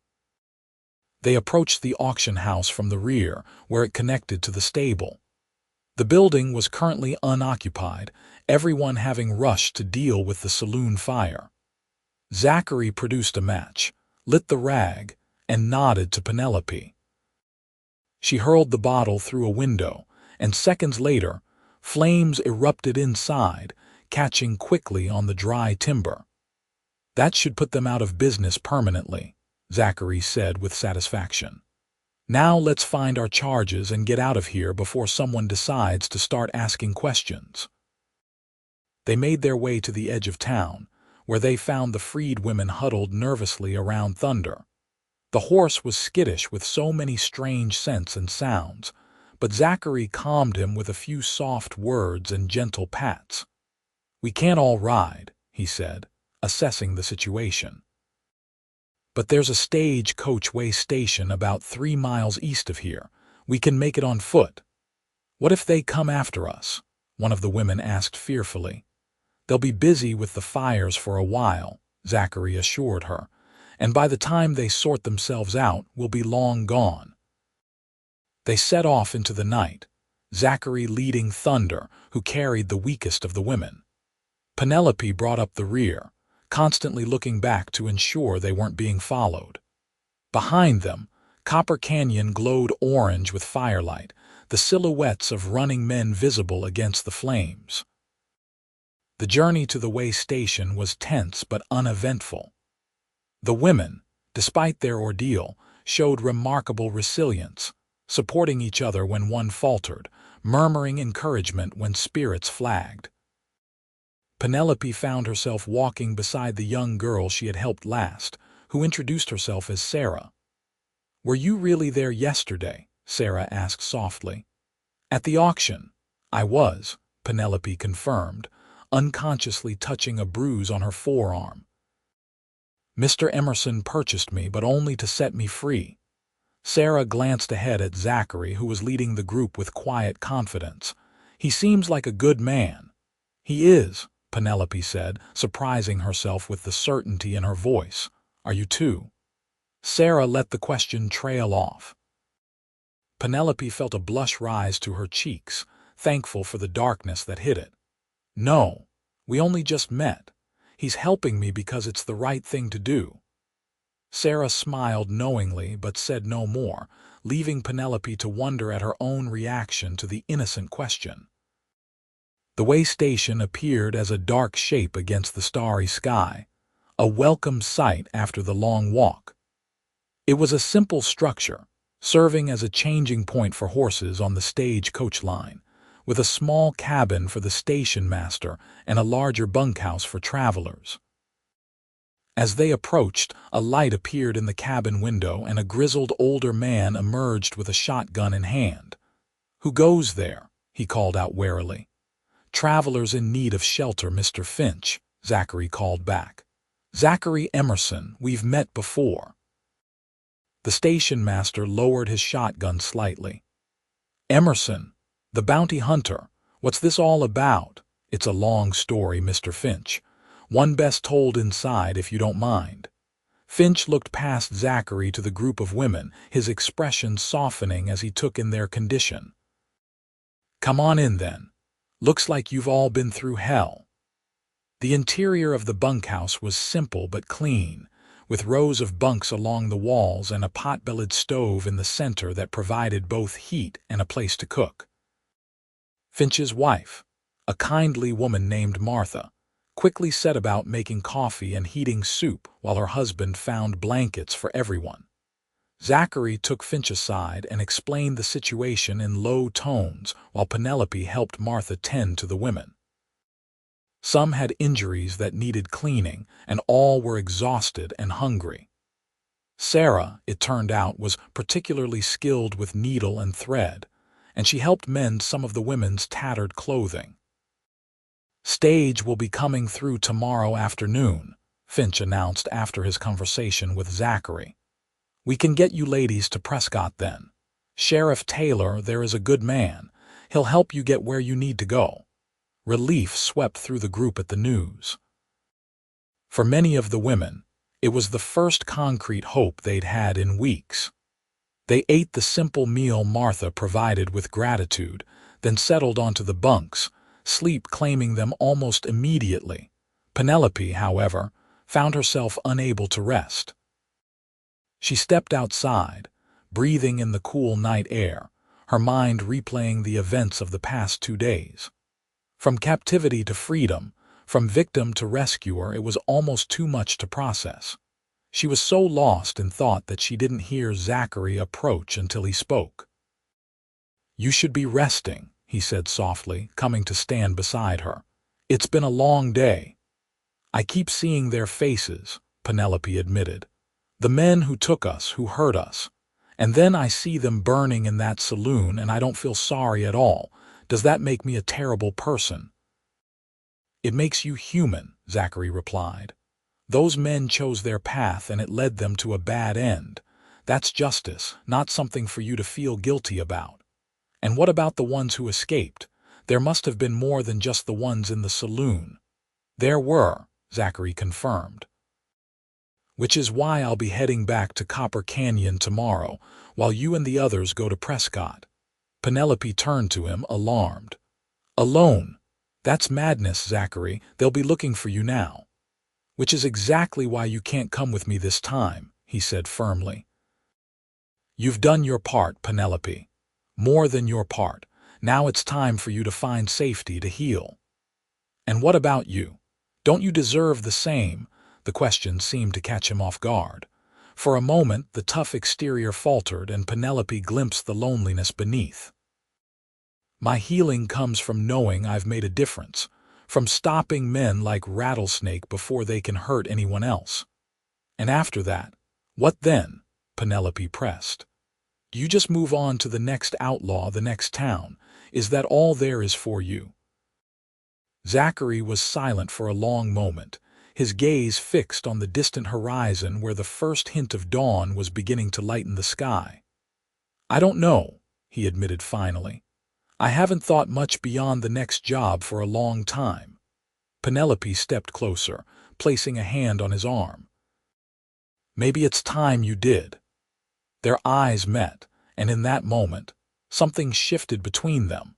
They approached the auction house from the rear, where it connected to the stable. The building was currently unoccupied, everyone having rushed to deal with the saloon fire. Zachary produced a match, lit the rag, and nodded to Penelope. She hurled the bottle through a window, and seconds later, flames erupted inside, catching quickly on the dry timber. "That should put them out of business permanently," Zachary said with satisfaction. "Now let's find our charges and get out of here before someone decides to start asking questions." They made their way to the edge of town, where they found the freed women huddled nervously around Thunder. The horse was skittish with so many strange scents and sounds, but Zachary calmed him with a few soft words and gentle pats. "We can't all ride," he said, assessing the situation. "But there's a stagecoach way station about 3 miles east of here. We can make it on foot." "What if they come after us?" one of the women asked fearfully. "They'll be busy with the fires for a while," Zachary assured her, "and by the time they sort themselves out, we'll be long gone." They set off into the night, Zachary leading Thunder, who carried the weakest of the women. Penelope brought up the rear, constantly looking back to ensure they weren't being followed. Behind them, Copper Canyon glowed orange with firelight, the silhouettes of running men visible against the flames. The journey to the way station was tense but uneventful. The women, despite their ordeal, showed remarkable resilience, supporting each other when one faltered, murmuring encouragement when spirits flagged. Penelope found herself walking beside the young girl she had helped last, who introduced herself as Sarah. "Were you really there yesterday?" Sarah asked softly. "At the auction." "I was," Penelope confirmed, unconsciously touching a bruise on her forearm. "Mr. Emerson purchased me, but only to set me free." Sarah glanced ahead at Zachary, who was leading the group with quiet confidence. "He seems like a good man." "He is," Penelope said, surprising herself with the certainty in her voice. "Are you too?" Sarah let the question trail off. Penelope felt a blush rise to her cheeks, thankful for the darkness that hid it. "No, we only just met. He's helping me because it's the right thing to do." Sarah smiled knowingly but said no more, leaving Penelope to wonder at her own reaction to the innocent question. The way station appeared as a dark shape against the starry sky, a welcome sight after the long walk. It was a simple structure, serving as a changing point for horses on the stagecoach line, with a small cabin for the station master and a larger bunkhouse for travelers. As they approached, a light appeared in the cabin window and a grizzled older man emerged with a shotgun in hand. "Who goes there?" he called out warily. "Travelers in need of shelter, Mr. Finch," Zachary called back. "Zachary Emerson, we've met before." The station master lowered his shotgun slightly. "Emerson, the bounty hunter, what's this all about?" "It's a long story, Mr. Finch. One best told inside, if you don't mind." Finch looked past Zachary to the group of women, his expression softening as he took in their condition. "Come on in, then. Looks like you've all been through hell." The interior of the bunkhouse was simple but clean, with rows of bunks along the walls and a pot-bellied stove in the center that provided both heat and a place to cook. Finch's wife, a kindly woman named Martha, quickly set about making coffee and heating soup while her husband found blankets for everyone. Zachary took Finch aside and explained the situation in low tones while Penelope helped Martha tend to the women. Some had injuries that needed cleaning, and all were exhausted and hungry. Sarah, it turned out, was particularly skilled with needle and thread, and she helped mend some of the women's tattered clothing. "Stage will be coming through tomorrow afternoon," Finch announced after his conversation with Zachary. "We can get you ladies to Prescott then. Sheriff Taylor there is a good man. He'll help you get where you need to go." Relief swept through the group at the news. For many of the women, it was the first concrete hope they'd had in weeks. They ate the simple meal Martha provided with gratitude, then settled onto the bunks, sleep claiming them almost immediately. Penelope, however, found herself unable to rest. She stepped outside, breathing in the cool night air, her mind replaying the events of the past 2 days. From captivity to freedom, from victim to rescuer, it was almost too much to process. She was so lost in thought that she didn't hear Zachary approach until he spoke. "You should be resting," he said softly, coming to stand beside her. "It's been a long day." "I keep seeing their faces," Penelope admitted. "The men who took us, who hurt us. And then I see them burning in that saloon and I don't feel sorry at all. Does that make me a terrible person?" "It makes you human," Zachary replied. "Those men chose their path and it led them to a bad end. That's justice, not something for you to feel guilty about. And what about the ones who escaped? There must have been more than just the ones in the saloon." "There were," Zachary confirmed. "Which is why I'll be heading back to Copper Canyon tomorrow, while you and the others go to Prescott." Penelope turned to him, alarmed. "Alone? That's madness, Zachary. They'll be looking for you now." "Which is exactly why you can't come with me this time," he said firmly. "You've done your part, Penelope. More than your part. Now it's time for you to find safety to heal." "And what about you? Don't you deserve the same?" The question seemed to catch him off guard. For a moment, the tough exterior faltered and Penelope glimpsed the loneliness beneath. "My healing comes from knowing I've made a difference, from stopping men like Rattlesnake before they can hurt anyone else." "And after that, what then?" Penelope pressed. "Do you just move on to the next outlaw, the next town? Is that all there is for you?" Zachary was silent for a long moment, his gaze fixed on the distant horizon where the first hint of dawn was beginning to lighten the sky. "I don't know," he admitted finally. "I haven't thought much beyond the next job for a long time." Penelope stepped closer, placing a hand on his arm. "Maybe it's time you did." Their eyes met, and in that moment, something shifted between them.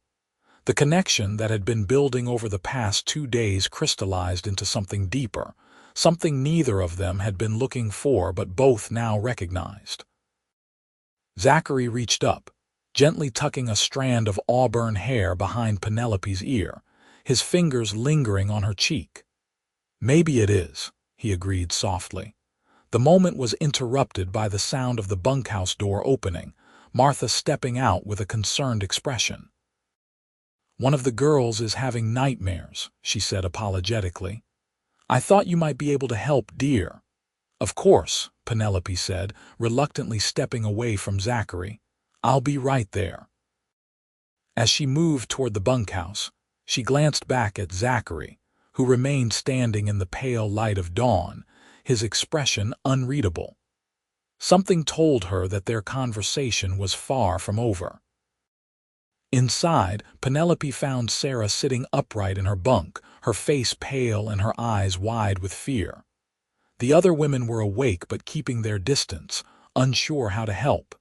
The connection that had been building over the past 2 days crystallized into something deeper, something neither of them had been looking for but both now recognized. Zachary reached up, gently tucking a strand of auburn hair behind Penelope's ear, his fingers lingering on her cheek. "Maybe it is," he agreed softly. The moment was interrupted by the sound of the bunkhouse door opening, Martha stepping out with a concerned expression. "One of the girls is having nightmares," she said apologetically. "I thought you might be able to help, dear." "Of course," Penelope said, reluctantly stepping away from Zachary. "I'll be right there." As she moved toward the bunkhouse, she glanced back at Zachary, who remained standing in the pale light of dawn, his expression unreadable. Something told her that their conversation was far from over. Inside, Penelope found Sarah sitting upright in her bunk, her face pale and her eyes wide with fear. The other women were awake but keeping their distance, unsure how to help.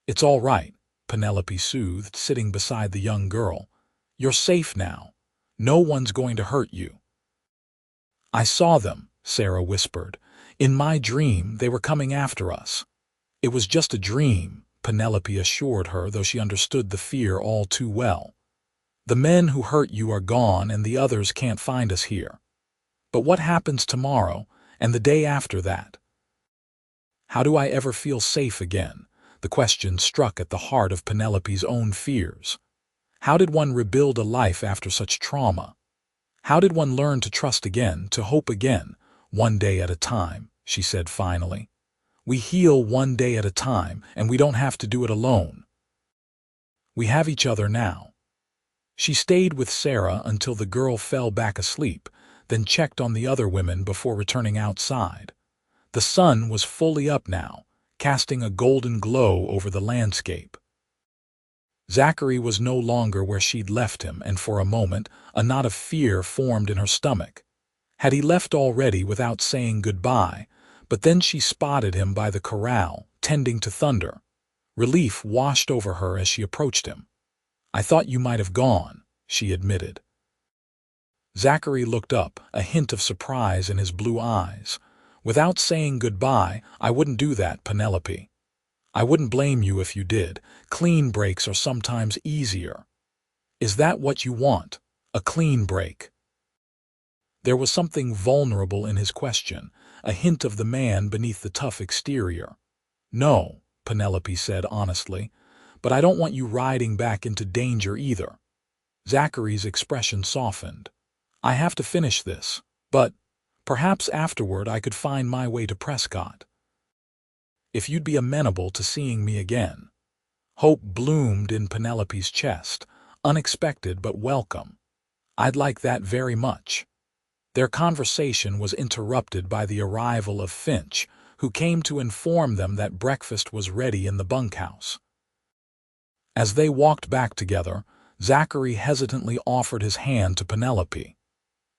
"It's all right," Penelope soothed, sitting beside the young girl. "You're safe now. No one's going to hurt you." "I saw them," Sarah whispered. "In my dream, they were coming after us." "It was just a dream," Penelope assured her, though she understood the fear all too well. "The men who hurt you are gone and the others can't find us here. But what happens tomorrow and the day after that?" How do I ever feel safe again? The question struck at the heart of Penelope's own fears. How did one rebuild a life after such trauma? How did one learn to trust again, to hope again, one day at a time, she said finally. We heal one day at a time, and we don't have to do it alone. We have each other now. She stayed with Sarah until the girl fell back asleep, then checked on the other women before returning outside. The sun was fully up now, casting a golden glow over the landscape. Zachary was no longer where she'd left him, and for a moment, a knot of fear formed in her stomach. Had he left already without saying goodbye? But then she spotted him by the corral, tending to Thunder. Relief washed over her as she approached him. I thought you might have gone, she admitted. Zachary looked up, a hint of surprise in his blue eyes. Without saying goodbye, I wouldn't do that, Penelope. I wouldn't blame you if you did. Clean breaks are sometimes easier. Is that what you want? A clean break? There was something vulnerable in his question, a hint of the man beneath the tough exterior. No, Penelope said honestly, but I don't want you riding back into danger either. Zachary's expression softened. I have to finish this, but perhaps afterward I could find my way to Prescott. If you'd be amenable to seeing me again. Hope bloomed in Penelope's chest, unexpected but welcome. I'd like that very much. Their conversation was interrupted by the arrival of Finch, who came to inform them that breakfast was ready in the bunkhouse. As they walked back together, Zachary hesitantly offered his hand to Penelope.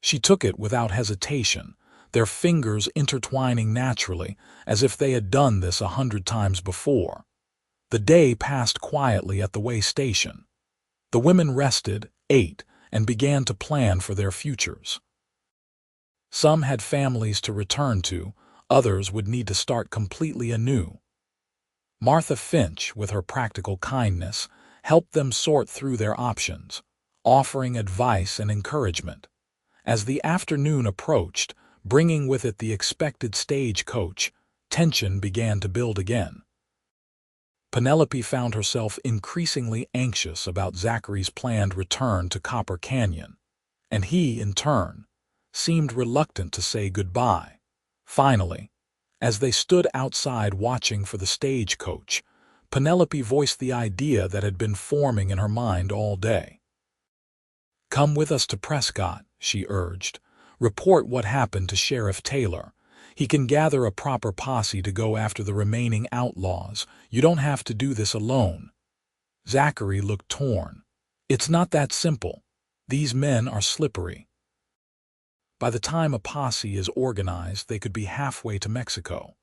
She took it without hesitation, their fingers intertwining naturally, as if they had done this 100 times before. The day passed quietly at the way station. The women rested, ate, and began to plan for their futures. Some had families to return to, others would need to start completely anew. Martha Finch, with her practical kindness, helped them sort through their options, offering advice and encouragement. As the afternoon approached, bringing with it the expected stagecoach, tension began to build again. Penelope found herself increasingly anxious about Zachary's planned return to Copper Canyon, and he, in turn, seemed reluctant to say goodbye. Finally, as they stood outside watching for the stagecoach, Penelope voiced the idea that had been forming in her mind all day. Come with us to Prescott, she urged. Report what happened to Sheriff Taylor. He can gather a proper posse to go after the remaining outlaws. You don't have to do this alone. Zachary looked torn. It's not that simple. These men are slippery. By the time a posse is organized, they could be halfway to Mexico.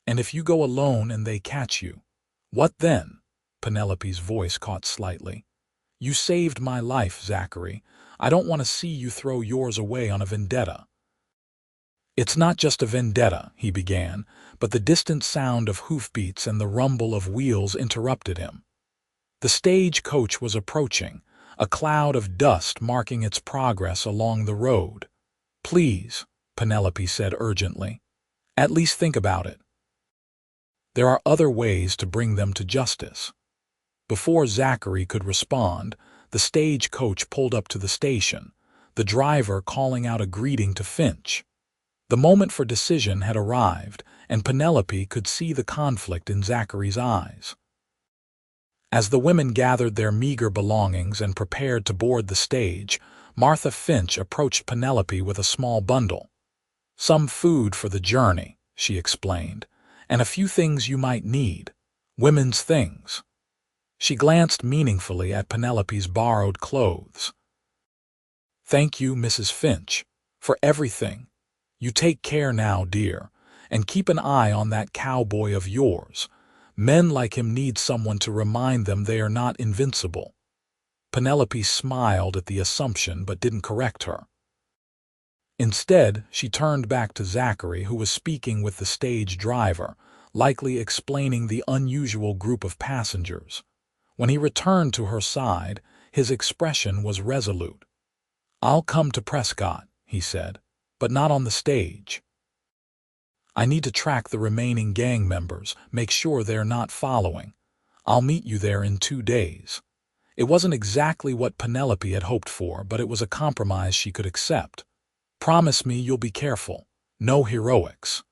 And if you go alone and they catch you, what then? Penelope's voice caught slightly. You saved my life, Zachary. I don't want to see you throw yours away on a vendetta. It's not just a vendetta, he began, but the distant sound of hoofbeats and the rumble of wheels interrupted him. The stagecoach was approaching, a cloud of dust marking its progress along the road. Please, Penelope said urgently. At least think about it. There are other ways to bring them to justice. Before Zachary could respond, the stagecoach pulled up to the station, the driver calling out a greeting to Finch. The moment for decision had arrived, and Penelope could see the conflict in Zachary's eyes. As the women gathered their meager belongings and prepared to board the stage, Martha Finch approached Penelope with a small bundle. Some food for the journey, she explained, and a few things you might need. Women's things. She glanced meaningfully at Penelope's borrowed clothes. Thank you, Mrs. Finch, for everything. You take care now, dear, and keep an eye on that cowboy of yours. Men like him need someone to remind them they are not invincible. Penelope smiled at the assumption but didn't correct her. Instead, she turned back to Zachary, who was speaking with the stage driver, likely explaining the unusual group of passengers. When he returned to her side, his expression was resolute. I'll come to Prescott, he said, but not on the stage. I need to track the remaining gang members, make sure they're not following. I'll meet you there in 2 days." It wasn't exactly what Penelope had hoped for, but it was a compromise she could accept. "Promise me you'll be careful. No heroics."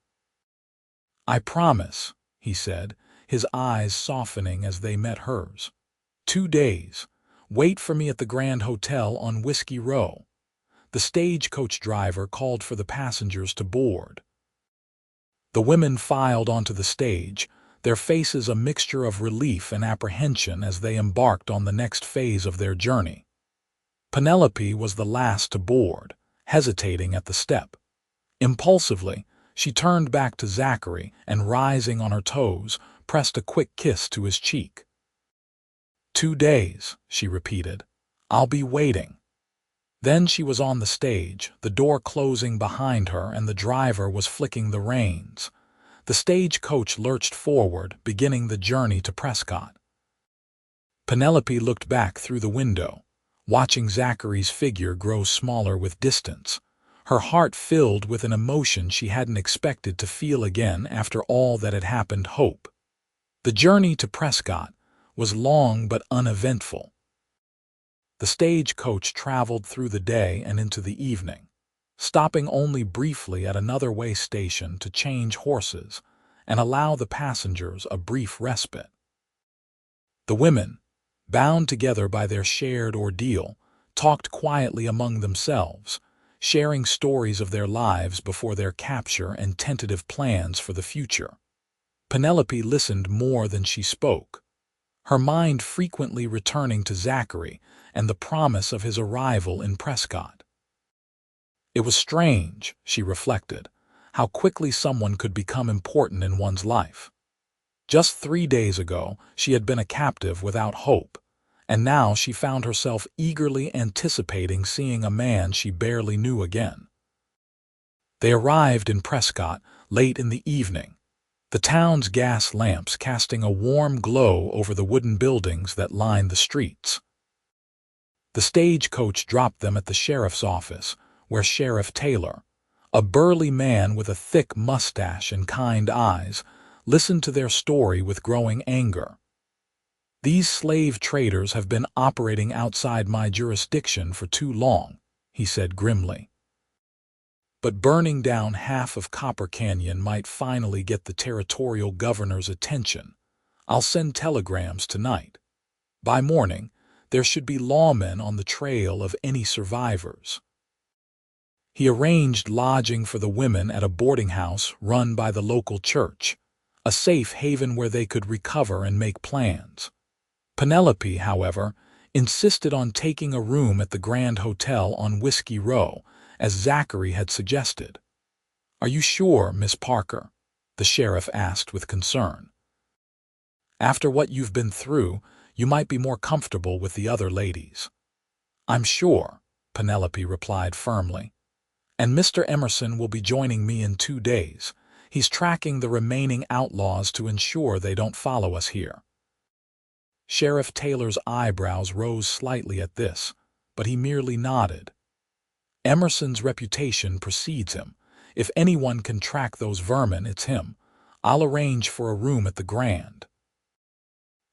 "I promise," he said, his eyes softening as they met hers. "2 days. Wait for me at the Grand Hotel on Whiskey Row." The stagecoach driver called for the passengers to board. The women filed onto the stage, their faces a mixture of relief and apprehension as they embarked on the next phase of their journey. Penelope was the last to board, hesitating at the step. Impulsively, she turned back to Zachary and, rising on her toes, pressed a quick kiss to his cheek. "2 days," she repeated. "I'll be waiting." Then she was on the stage, the door closing behind her and the driver was flicking the reins. The stagecoach lurched forward, beginning the journey to Prescott. Penelope looked back through the window, watching Zachary's figure grow smaller with distance, her heart filled with an emotion she hadn't expected to feel again after all that had happened. Hope. The journey to Prescott was long but uneventful. The stagecoach traveled through the day and into the evening, stopping only briefly at another way station to change horses and allow the passengers a brief respite. The women, bound together by their shared ordeal, talked quietly among themselves, sharing stories of their lives before their capture and tentative plans for the future. Penelope listened more than she spoke, her mind frequently returning to Zachary and the promise of his arrival in Prescott. It was strange, she reflected, how quickly someone could become important in one's life. Just 3 days ago, she had been a captive without hope, and now she found herself eagerly anticipating seeing a man she barely knew again. They arrived in Prescott late in the evening, the town's gas lamps casting a warm glow over the wooden buildings that lined the streets. The stagecoach dropped them at the sheriff's office, where Sheriff Taylor, a burly man with a thick mustache and kind eyes, listened to their story with growing anger. "These slave traders have been operating outside my jurisdiction for too long," he said grimly. "But burning down half of Copper Canyon might finally get the territorial governor's attention. I'll send telegrams tonight. By morning, there should be lawmen on the trail of any survivors." He arranged lodging for the women at a boarding house run by the local church, a safe haven where they could recover and make plans. Penelope, however, insisted on taking a room at the Grand Hotel on Whiskey Row, as Zachary had suggested. "Are you sure, Miss Parker?" the sheriff asked with concern. "After what you've been through, you might be more comfortable with the other ladies." "I'm sure," Penelope replied firmly. "And Mr. Emerson will be joining me in 2 days. He's tracking the remaining outlaws to ensure they don't follow us here." Sheriff Taylor's eyebrows rose slightly at this, but he merely nodded. "Emerson's reputation precedes him. If anyone can track those vermin, it's him. I'll arrange for a room at the Grand."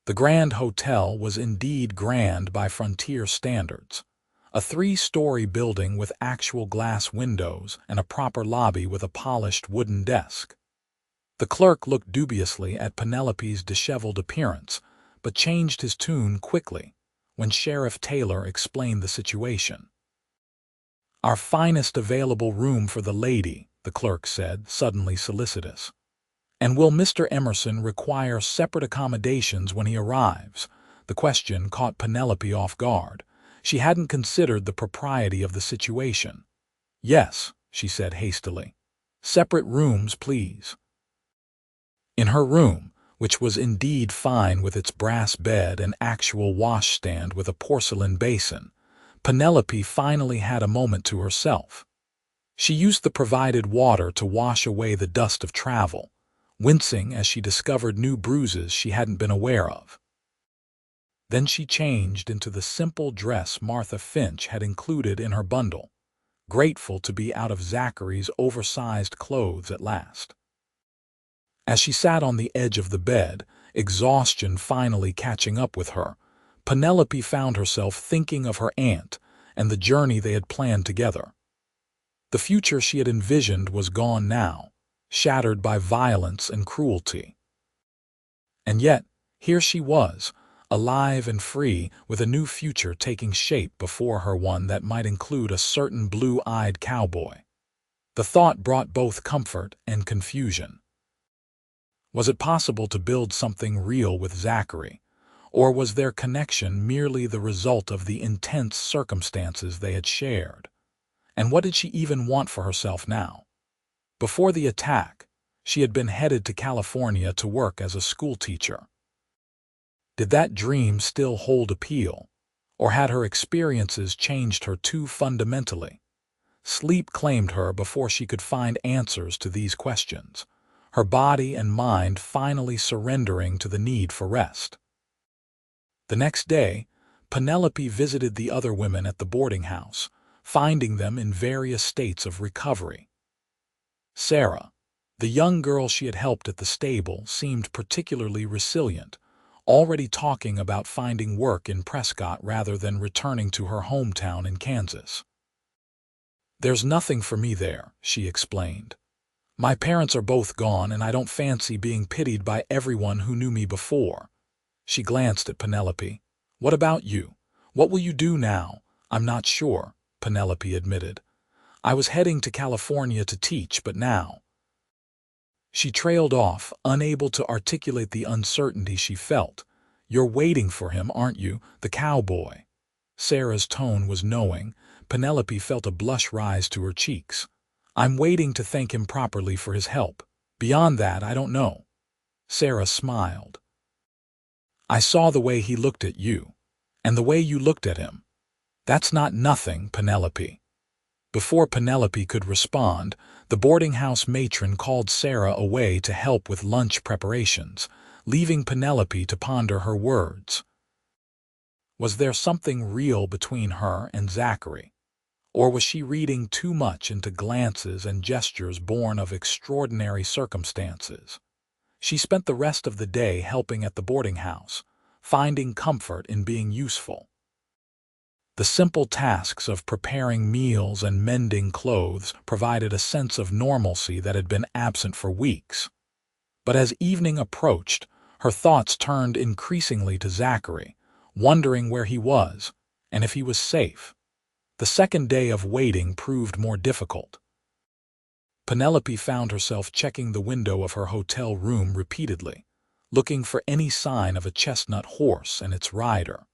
The Grand Hotel was indeed grand by frontier standards, a 3-story building with actual glass windows and a proper lobby with a polished wooden desk. The clerk looked dubiously at Penelope's disheveled appearance, but changed his tune quickly when Sheriff Taylor explained the situation. "Our finest available room for the lady," the clerk said, suddenly solicitous. "And will Mr. Emerson require separate accommodations when he arrives?" The question caught Penelope off guard. She hadn't considered the propriety of the situation. "Yes," she said hastily. "Separate rooms, please." In her room, which was indeed fine with its brass bed and actual washstand with a porcelain basin, Penelope finally had a moment to herself. She used the provided water to wash away the dust of travel, wincing as she discovered new bruises she hadn't been aware of. Then she changed into the simple dress Martha Finch had included in her bundle, grateful to be out of Zachary's oversized clothes at last. As she sat on the edge of the bed, exhaustion finally catching up with her, Penelope found herself thinking of her aunt and the journey they had planned together. The future she had envisioned was gone now, shattered by violence and cruelty. And yet, here she was, alive and free, with a new future taking shape before her, one that might include a certain blue-eyed cowboy. The thought brought both comfort and confusion. Was it possible to build something real with Zachary, or was their connection merely the result of the intense circumstances they had shared? And what did she even want for herself now? Before the attack, she had been headed to California to work as a schoolteacher. Did that dream still hold appeal, or had her experiences changed her too fundamentally? Sleep claimed her before she could find answers to these questions, her body and mind finally surrendering to the need for rest. The next day, Penelope visited the other women at the boarding house, finding them in various states of recovery. Sarah, the young girl she had helped at the stable, seemed particularly resilient, already talking about finding work in Prescott rather than returning to her hometown in Kansas. "There's nothing for me there," she explained. "My parents are both gone, and I don't fancy being pitied by everyone who knew me before." She glanced at Penelope. "What about you? What will you do now?" "I'm not sure," Penelope admitted. "I was heading to California to teach, but now—" She trailed off, unable to articulate the uncertainty she felt. "You're waiting for him, aren't you, the cowboy?" Sarah's tone was knowing. Penelope felt a blush rise to her cheeks. "I'm waiting to thank him properly for his help. Beyond that, I don't know." Sarah smiled. "I saw the way he looked at you, and the way you looked at him. That's not nothing, Penelope." Before Penelope could respond, the boarding house matron called Sarah away to help with lunch preparations, leaving Penelope to ponder her words. Was there something real between her and Zachary? Or was she reading too much into glances and gestures born of extraordinary circumstances? She spent the rest of the day helping at the boarding house, finding comfort in being useful. The simple tasks of preparing meals and mending clothes provided a sense of normalcy that had been absent for weeks. But as evening approached, her thoughts turned increasingly to Zachary, wondering where he was and if he was safe. The second day of waiting proved more difficult. Penelope found herself checking the window of her hotel room repeatedly, looking for any sign of a chestnut horse and its rider.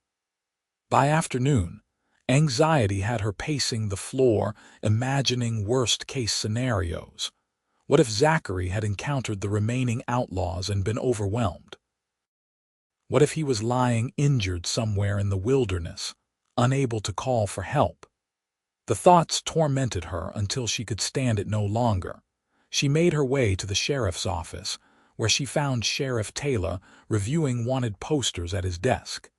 By afternoon, anxiety had her pacing the floor, imagining worst-case scenarios. What if Zachary had encountered the remaining outlaws and been overwhelmed? What if he was lying injured somewhere in the wilderness, unable to call for help? The thoughts tormented her until she could stand it no longer. She made her way to the sheriff's office, where she found Sheriff Taylor reviewing wanted posters at his desk.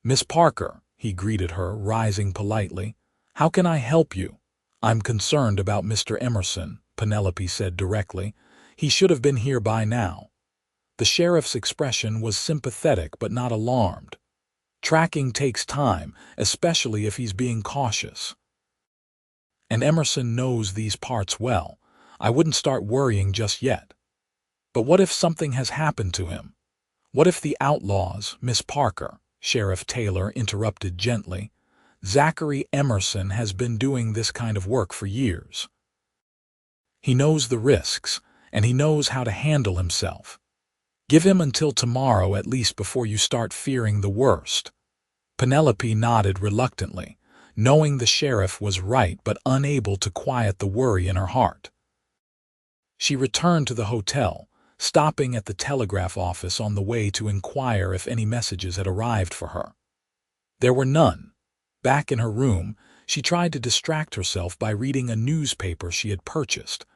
"Miss Parker," he greeted her, rising politely. "How can I help you?" "I'm concerned about Mr. Emerson," Penelope said directly. "He should have been here by now." The sheriff's expression was sympathetic but not alarmed. "Tracking takes time, especially if he's being cautious. And Emerson knows these parts well. I wouldn't start worrying just yet." "But what if something has happened to him? What if the outlaws, Miss Parker?" Sheriff Taylor interrupted gently. "Zachary Emerson has been doing this kind of work for years. He knows the risks, and he knows how to handle himself. Give him until tomorrow at least before you start fearing the worst." Penelope nodded reluctantly, knowing the sheriff was right but unable to quiet the worry in her heart. She returned to the hotel, stopping at the telegraph office on the way to inquire if any messages had arrived for her. There were none. Back in her room, she tried to distract herself by reading a newspaper she had purchased,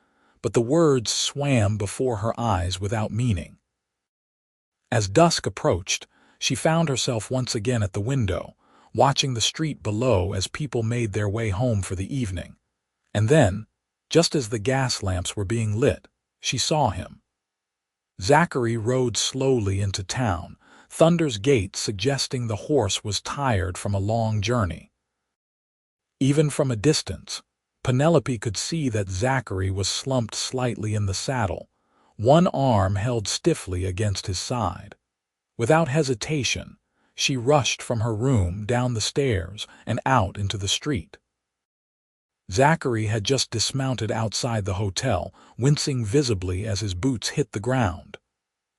but the words swam before her eyes without meaning. As dusk approached, she found herself once again at the window, watching the street below as people made their way home for the evening. And then, just as the gas lamps were being lit, she saw him. Zachary rode slowly into town, Thunder's gait suggesting the horse was tired from a long journey. Even from a distance, Penelope could see that Zachary was slumped slightly in the saddle, one arm held stiffly against his side. Without hesitation, she rushed from her room down the stairs and out into the street. Zachary had just dismounted outside the hotel, wincing visibly as his boots hit the ground.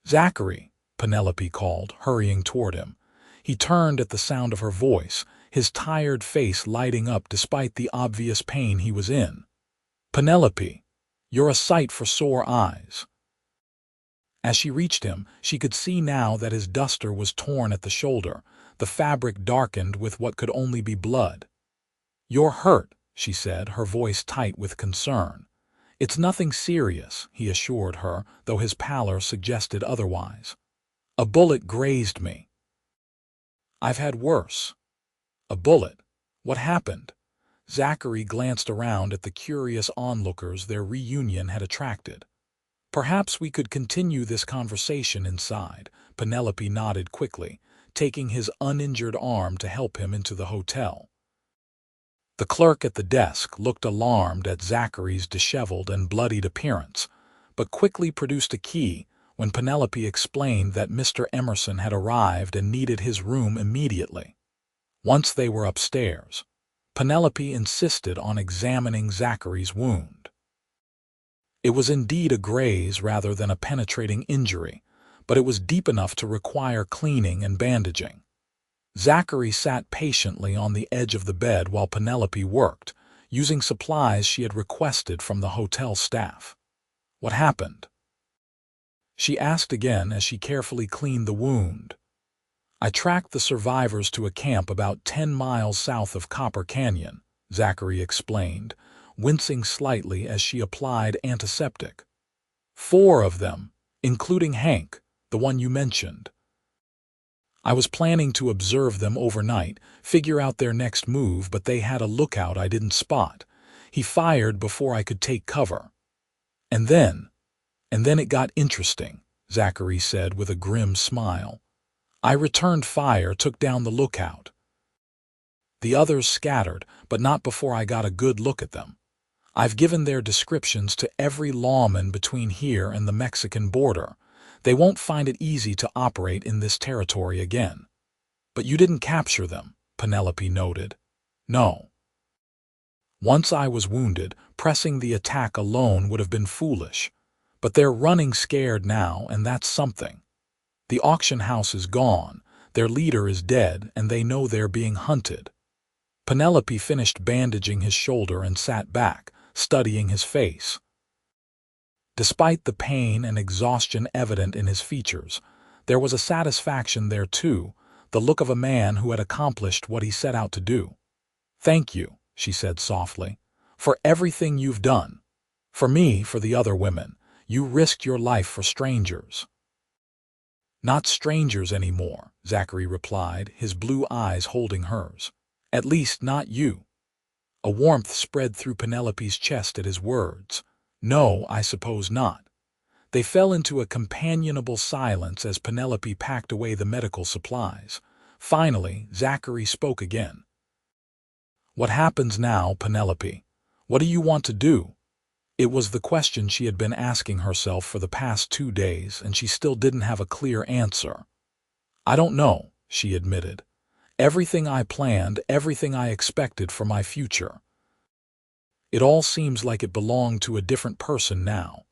"Zachary," Penelope called, hurrying toward him. He turned at the sound of her voice, his tired face lighting up despite the obvious pain he was in. "Penelope, you're a sight for sore eyes." As she reached him, she could see now that his duster was torn at the shoulder, the fabric darkened with what could only be blood. "You're hurt," she said, her voice tight with concern. "It's nothing serious," he assured her, though his pallor suggested otherwise. "A bullet grazed me." "I've had worse." "A bullet? What happened?" Zachary glanced around at the curious onlookers their reunion had attracted. "Perhaps we could continue this conversation inside," Penelope nodded quickly, taking his uninjured arm to help him into the hotel. The clerk at the desk looked alarmed at Zachary's disheveled and bloodied appearance, but quickly produced a key when Penelope explained that Mr. Emerson had arrived and needed his room immediately. Once they were upstairs, Penelope insisted on examining Zachary's wound. It was indeed a graze rather than a penetrating injury, but it was deep enough to require cleaning and bandaging. Zachary sat patiently on the edge of the bed while Penelope worked, using supplies she had requested from the hotel staff. "What happened?" she asked again as she carefully cleaned the wound. "I tracked the survivors to a camp about 10 miles south of Copper Canyon," Zachary explained, wincing slightly as she applied antiseptic. "4 of them, including Hank, the one you mentioned. I was planning to observe them overnight, figure out their next move, but they had a lookout I didn't spot. He fired before I could take cover. And then it got interesting," Zachary said with a grim smile. "I returned fire, took down the lookout. The others scattered, but not before I got a good look at them. I've given their descriptions to every lawman between here and the Mexican border. They won't find it easy to operate in this territory again." "But you didn't capture them," Penelope noted. "No. Once I was wounded, pressing the attack alone would have been foolish. But they're running scared now, and that's something. The auction house is gone, their leader is dead, and they know they're being hunted." Penelope finished bandaging his shoulder and sat back, studying his face. Despite the pain and exhaustion evident in his features, there was a satisfaction there too, the look of a man who had accomplished what he set out to do. "Thank you," she said softly, "for everything you've done. For me, for the other women. You risked your life for strangers." "Not strangers anymore," Zachary replied, his blue eyes holding hers. "At least not you." A warmth spread through Penelope's chest at his words. "No, I suppose not." They fell into a companionable silence as Penelope packed away the medical supplies. Finally, Zachary spoke again. "What happens now, Penelope? What do you want to do?" It was the question she had been asking herself for the past 2 days, and she still didn't have a clear answer. "I don't know," she admitted. "Everything I planned, everything I expected for my future. It all seems like it belonged to a different person now."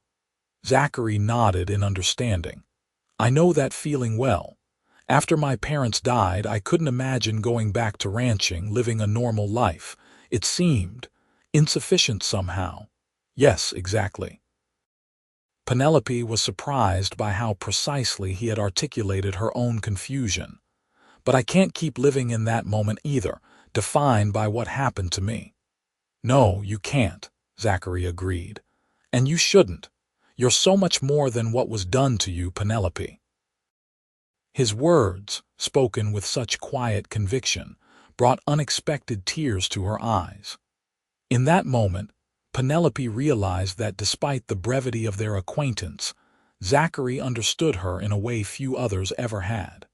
Zachary nodded in understanding. "I know that feeling well. After my parents died, I couldn't imagine going back to ranching, living a normal life. It seemed insufficient somehow." "Yes, exactly." Penelope was surprised by how precisely he had articulated her own confusion. "But I can't keep living in that moment either, defined by what happened to me." "No, you can't," Zachary agreed. "And you shouldn't. You're so much more than what was done to you, Penelope." His words, spoken with such quiet conviction, brought unexpected tears to her eyes. In that moment, Penelope realized that despite the brevity of their acquaintance, Zachary understood her in a way few others ever had.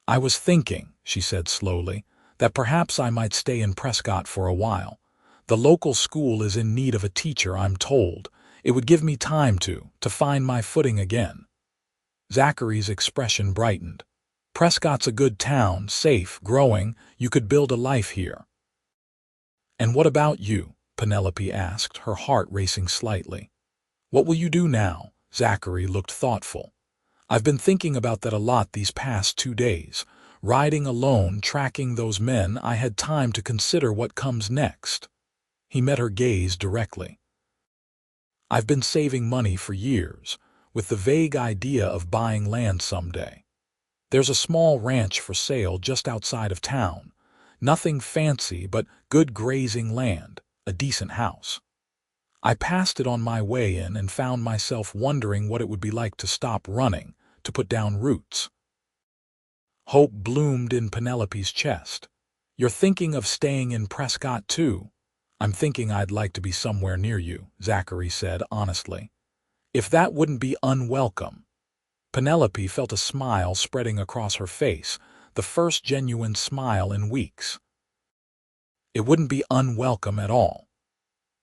"I was thinking," she said slowly, "that perhaps I might stay in Prescott for a while. The local school is in need of a teacher, I'm told. It would give me time to find my footing again." Zachary's expression brightened. "Prescott's a good town, safe, growing. You could build a life here." "And what about you?" Penelope asked, her heart racing slightly. "What will you do now?" Zachary looked thoughtful. "I've been thinking about that a lot these past 2 days. Riding alone, tracking those men, I had time to consider what comes next." He met her gaze directly. "I've been saving money for years, with the vague idea of buying land someday. There's a small ranch for sale just outside of town. Nothing fancy, but good grazing land, a decent house. I passed it on my way in and found myself wondering what it would be like to stop running, to put down roots." Hope bloomed in Penelope's chest. "You're thinking of staying in Prescott too?" "I'm thinking I'd like to be somewhere near you," Zachary said honestly. "If that wouldn't be unwelcome." Penelope felt a smile spreading across her face, the first genuine smile in weeks. "It wouldn't be unwelcome at all."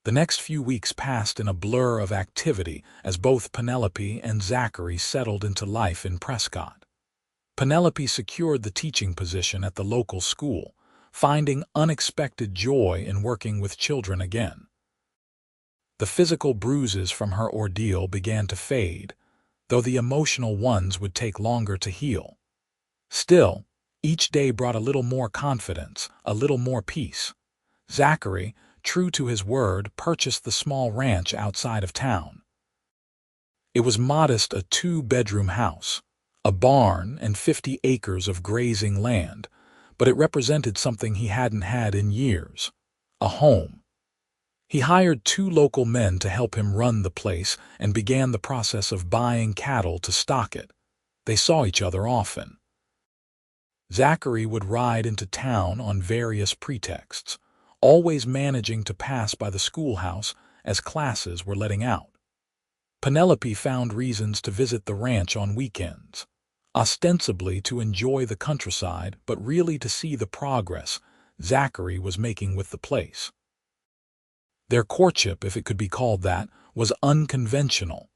The next few weeks passed in a blur of activity as both Penelope and Zachary settled into life in Prescott. Penelope secured the teaching position at the local school, finding unexpected joy in working with children again. The physical bruises from her ordeal began to fade, though the emotional ones would take longer to heal. Still, each day brought a little more confidence, a little more peace. Zachary, true to his word, purchased the small ranch outside of town. It was modest, a 2-bedroom house, a barn, and 50 acres of grazing land, but it represented something he hadn't had in years: a home. He hired 2 local men to help him run the place and began the process of buying cattle to stock it. They saw each other often. Zachary would ride into town on various pretexts, always managing to pass by the schoolhouse as classes were letting out. Penelope found reasons to visit the ranch on weekends, ostensibly to enjoy the countryside, but really to see the progress Zachary was making with the place. Their courtship, if it could be called that, was unconventional.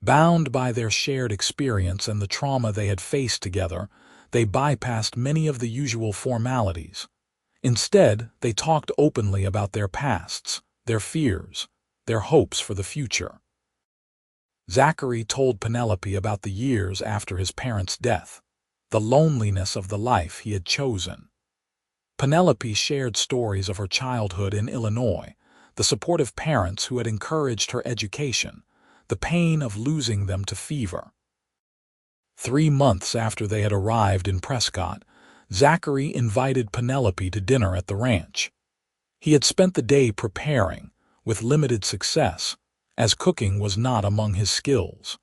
Bound by their shared experience and the trauma they had faced together, they bypassed many of the usual formalities. Instead, they talked openly about their pasts, their fears, their hopes for the future. Zachary told Penelope about the years after his parents' death, the loneliness of the life he had chosen. Penelope shared stories of her childhood in Illinois, the supportive parents who had encouraged her education, the pain of losing them to fever. 3 months after they had arrived in Prescott, Zachary invited Penelope to dinner at the ranch. He had spent the day preparing, with limited success, as cooking was not among his skills.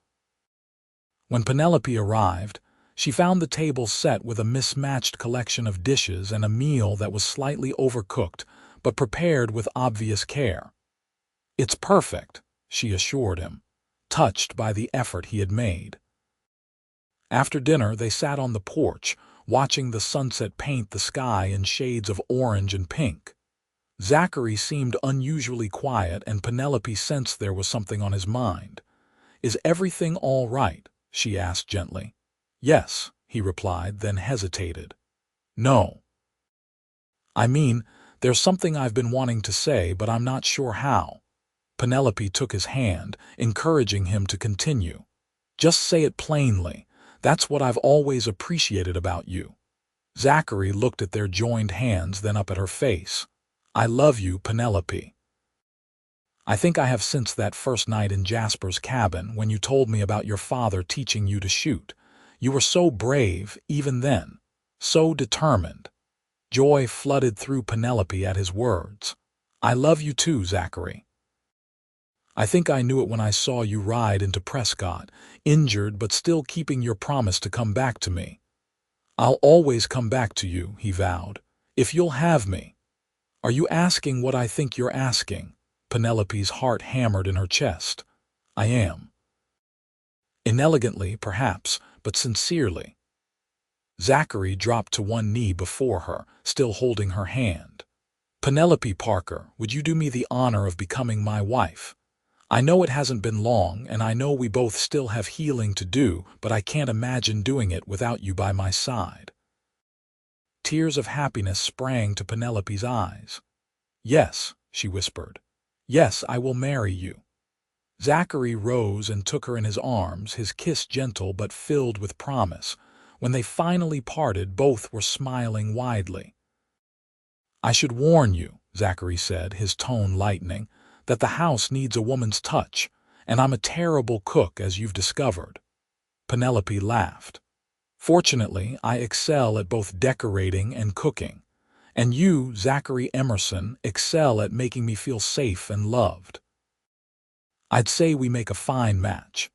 When Penelope arrived, she found the table set with a mismatched collection of dishes and a meal that was slightly overcooked but prepared with obvious care. "It's perfect," she assured him, touched by the effort he had made. After dinner, they sat on the porch, watching the sunset paint the sky in shades of orange and pink. Zachary seemed unusually quiet, and Penelope sensed there was something on his mind. "Is everything all right?" she asked gently. "Yes," he replied, then hesitated. "No. I mean, there's something I've been wanting to say, but I'm not sure how." Penelope took his hand, encouraging him to continue. "Just say it plainly. That's what I've always appreciated about you." Zachary looked at their joined hands, then up at her face. "I love you, Penelope. I think I have since that first night in Jasper's cabin when you told me about your father teaching you to shoot. You were so brave, even then. So determined." Joy flooded through Penelope at his words. "I love you too, Zachary. I think I knew it when I saw you ride into Prescott, injured but still keeping your promise to come back to me." "I'll always come back to you," he vowed, "if you'll have me." "Are you asking what I think you're asking?" Penelope's heart hammered in her chest. "I am." Inelegantly, perhaps, but sincerely. Zachary dropped to one knee before her, still holding her hand. "Penelope Parker, would you do me the honor of becoming my wife? I know it hasn't been long, and I know we both still have healing to do, but I can't imagine doing it without you by my side." Tears of happiness sprang to Penelope's eyes. "Yes," she whispered. "Yes, I will marry you." Zachary rose and took her in his arms, his kiss gentle but filled with promise. When they finally parted, both were smiling widely. "I should warn you," Zachary said, his tone lightening, "that the house needs a woman's touch, and I'm a terrible cook, as you've discovered." Penelope laughed. "Fortunately, I excel at both decorating and cooking, and you, Zachary Emerson, excel at making me feel safe and loved. I'd say we make a fine match."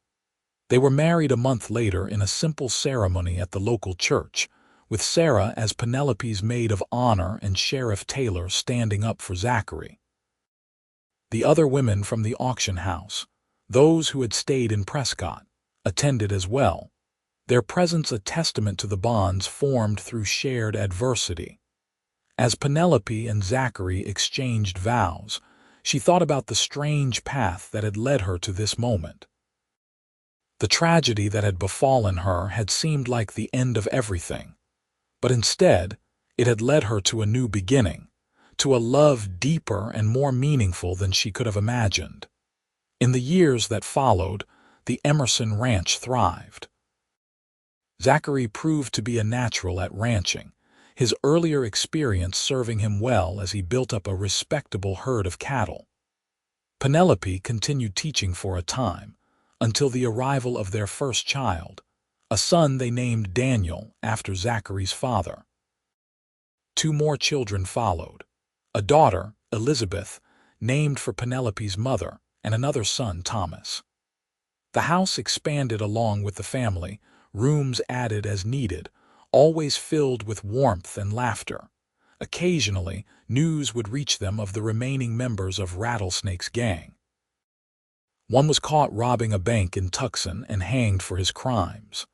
They were married a month later in a simple ceremony at the local church, with Sarah as Penelope's maid of honor and Sheriff Taylor standing up for Zachary. The other women from the auction house, those who had stayed in Prescott, attended as well, their presence a testament to the bonds formed through shared adversity. As Penelope and Zachary exchanged vows, she thought about the strange path that had led her to this moment. The tragedy that had befallen her had seemed like the end of everything, but instead, it had led her to a new beginning, to a love deeper and more meaningful than she could have imagined. In the years that followed, the Emerson ranch thrived. Zachary proved to be a natural at ranching, his earlier experience serving him well as he built up a respectable herd of cattle. Penelope continued teaching for a time, until the arrival of their first child, a son they named Daniel after Zachary's father. 2 more children followed, a daughter, Elizabeth, named for Penelope's mother, and another son, Thomas. The house expanded along with the family, rooms added as needed, always filled with warmth and laughter. Occasionally, news would reach them of the remaining members of Rattlesnake's gang. One was caught robbing a bank in Tucson and hanged for his crimes.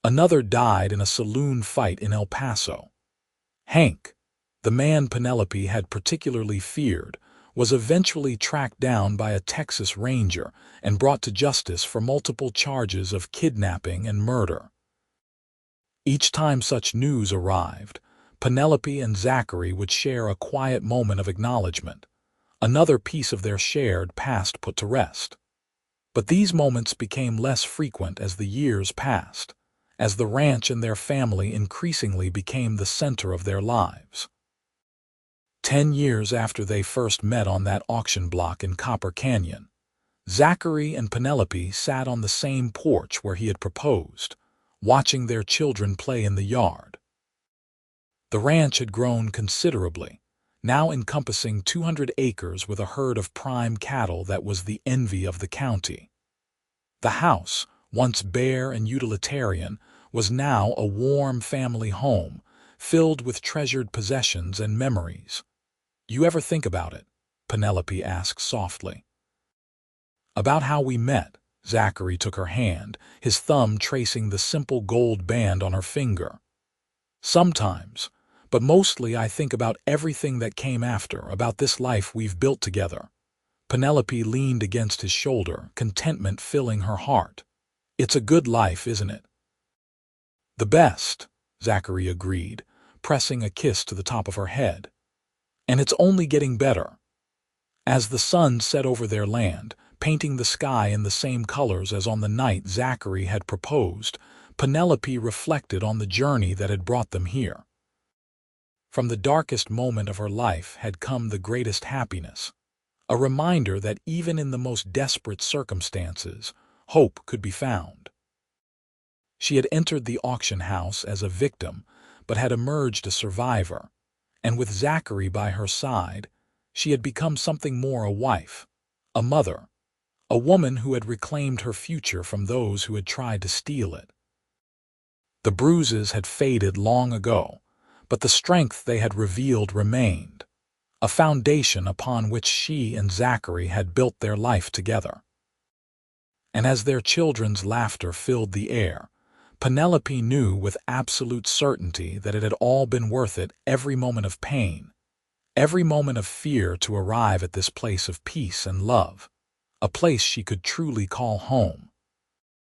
Another died in a saloon fight in El Paso. Hank, the man Penelope had particularly feared, was eventually tracked down by a Texas Ranger and brought to justice for multiple charges of kidnapping and murder. Each time such news arrived, Penelope and Zachary would share a quiet moment of acknowledgement, another piece of their shared past put to rest. But these moments became less frequent as the years passed, as the ranch and their family increasingly became the center of their lives. 10 years after they first met on that auction block in Copper Canyon, Zachary and Penelope sat on the same porch where he had proposed, watching their children play in the yard. The ranch had grown considerably, now encompassing 200 acres with a herd of prime cattle that was the envy of the county. The house, once bare and utilitarian, was now a warm family home, filled with treasured possessions and memories. "You ever think about it?" Penelope asked softly. "About how we met?" Zachary took her hand, his thumb tracing the simple gold band on her finger. "Sometimes, but mostly I think about everything that came after, about this life we've built together." Penelope leaned against his shoulder, contentment filling her heart. "It's a good life, isn't it?" "The best," Zachary agreed, pressing a kiss to the top of her head. "And it's only getting better." As the sun set over their land, painting the sky in the same colors as on the night Zachary had proposed, Penelope reflected on the journey that had brought them here. From the darkest moment of her life had come the greatest happiness, a reminder that even in the most desperate circumstances, hope could be found. She had entered the auction house as a victim, but had emerged a survivor, and with Zachary by her side, she had become something more: a wife, a mother, a woman who had reclaimed her future from those who had tried to steal it. The bruises had faded long ago, but the strength they had revealed remained, a foundation upon which she and Zachary had built their life together. And as their children's laughter filled the air, Penelope knew with absolute certainty that it had all been worth it, every moment of pain, every moment of fear, to arrive at this place of peace and love, a place she could truly call home.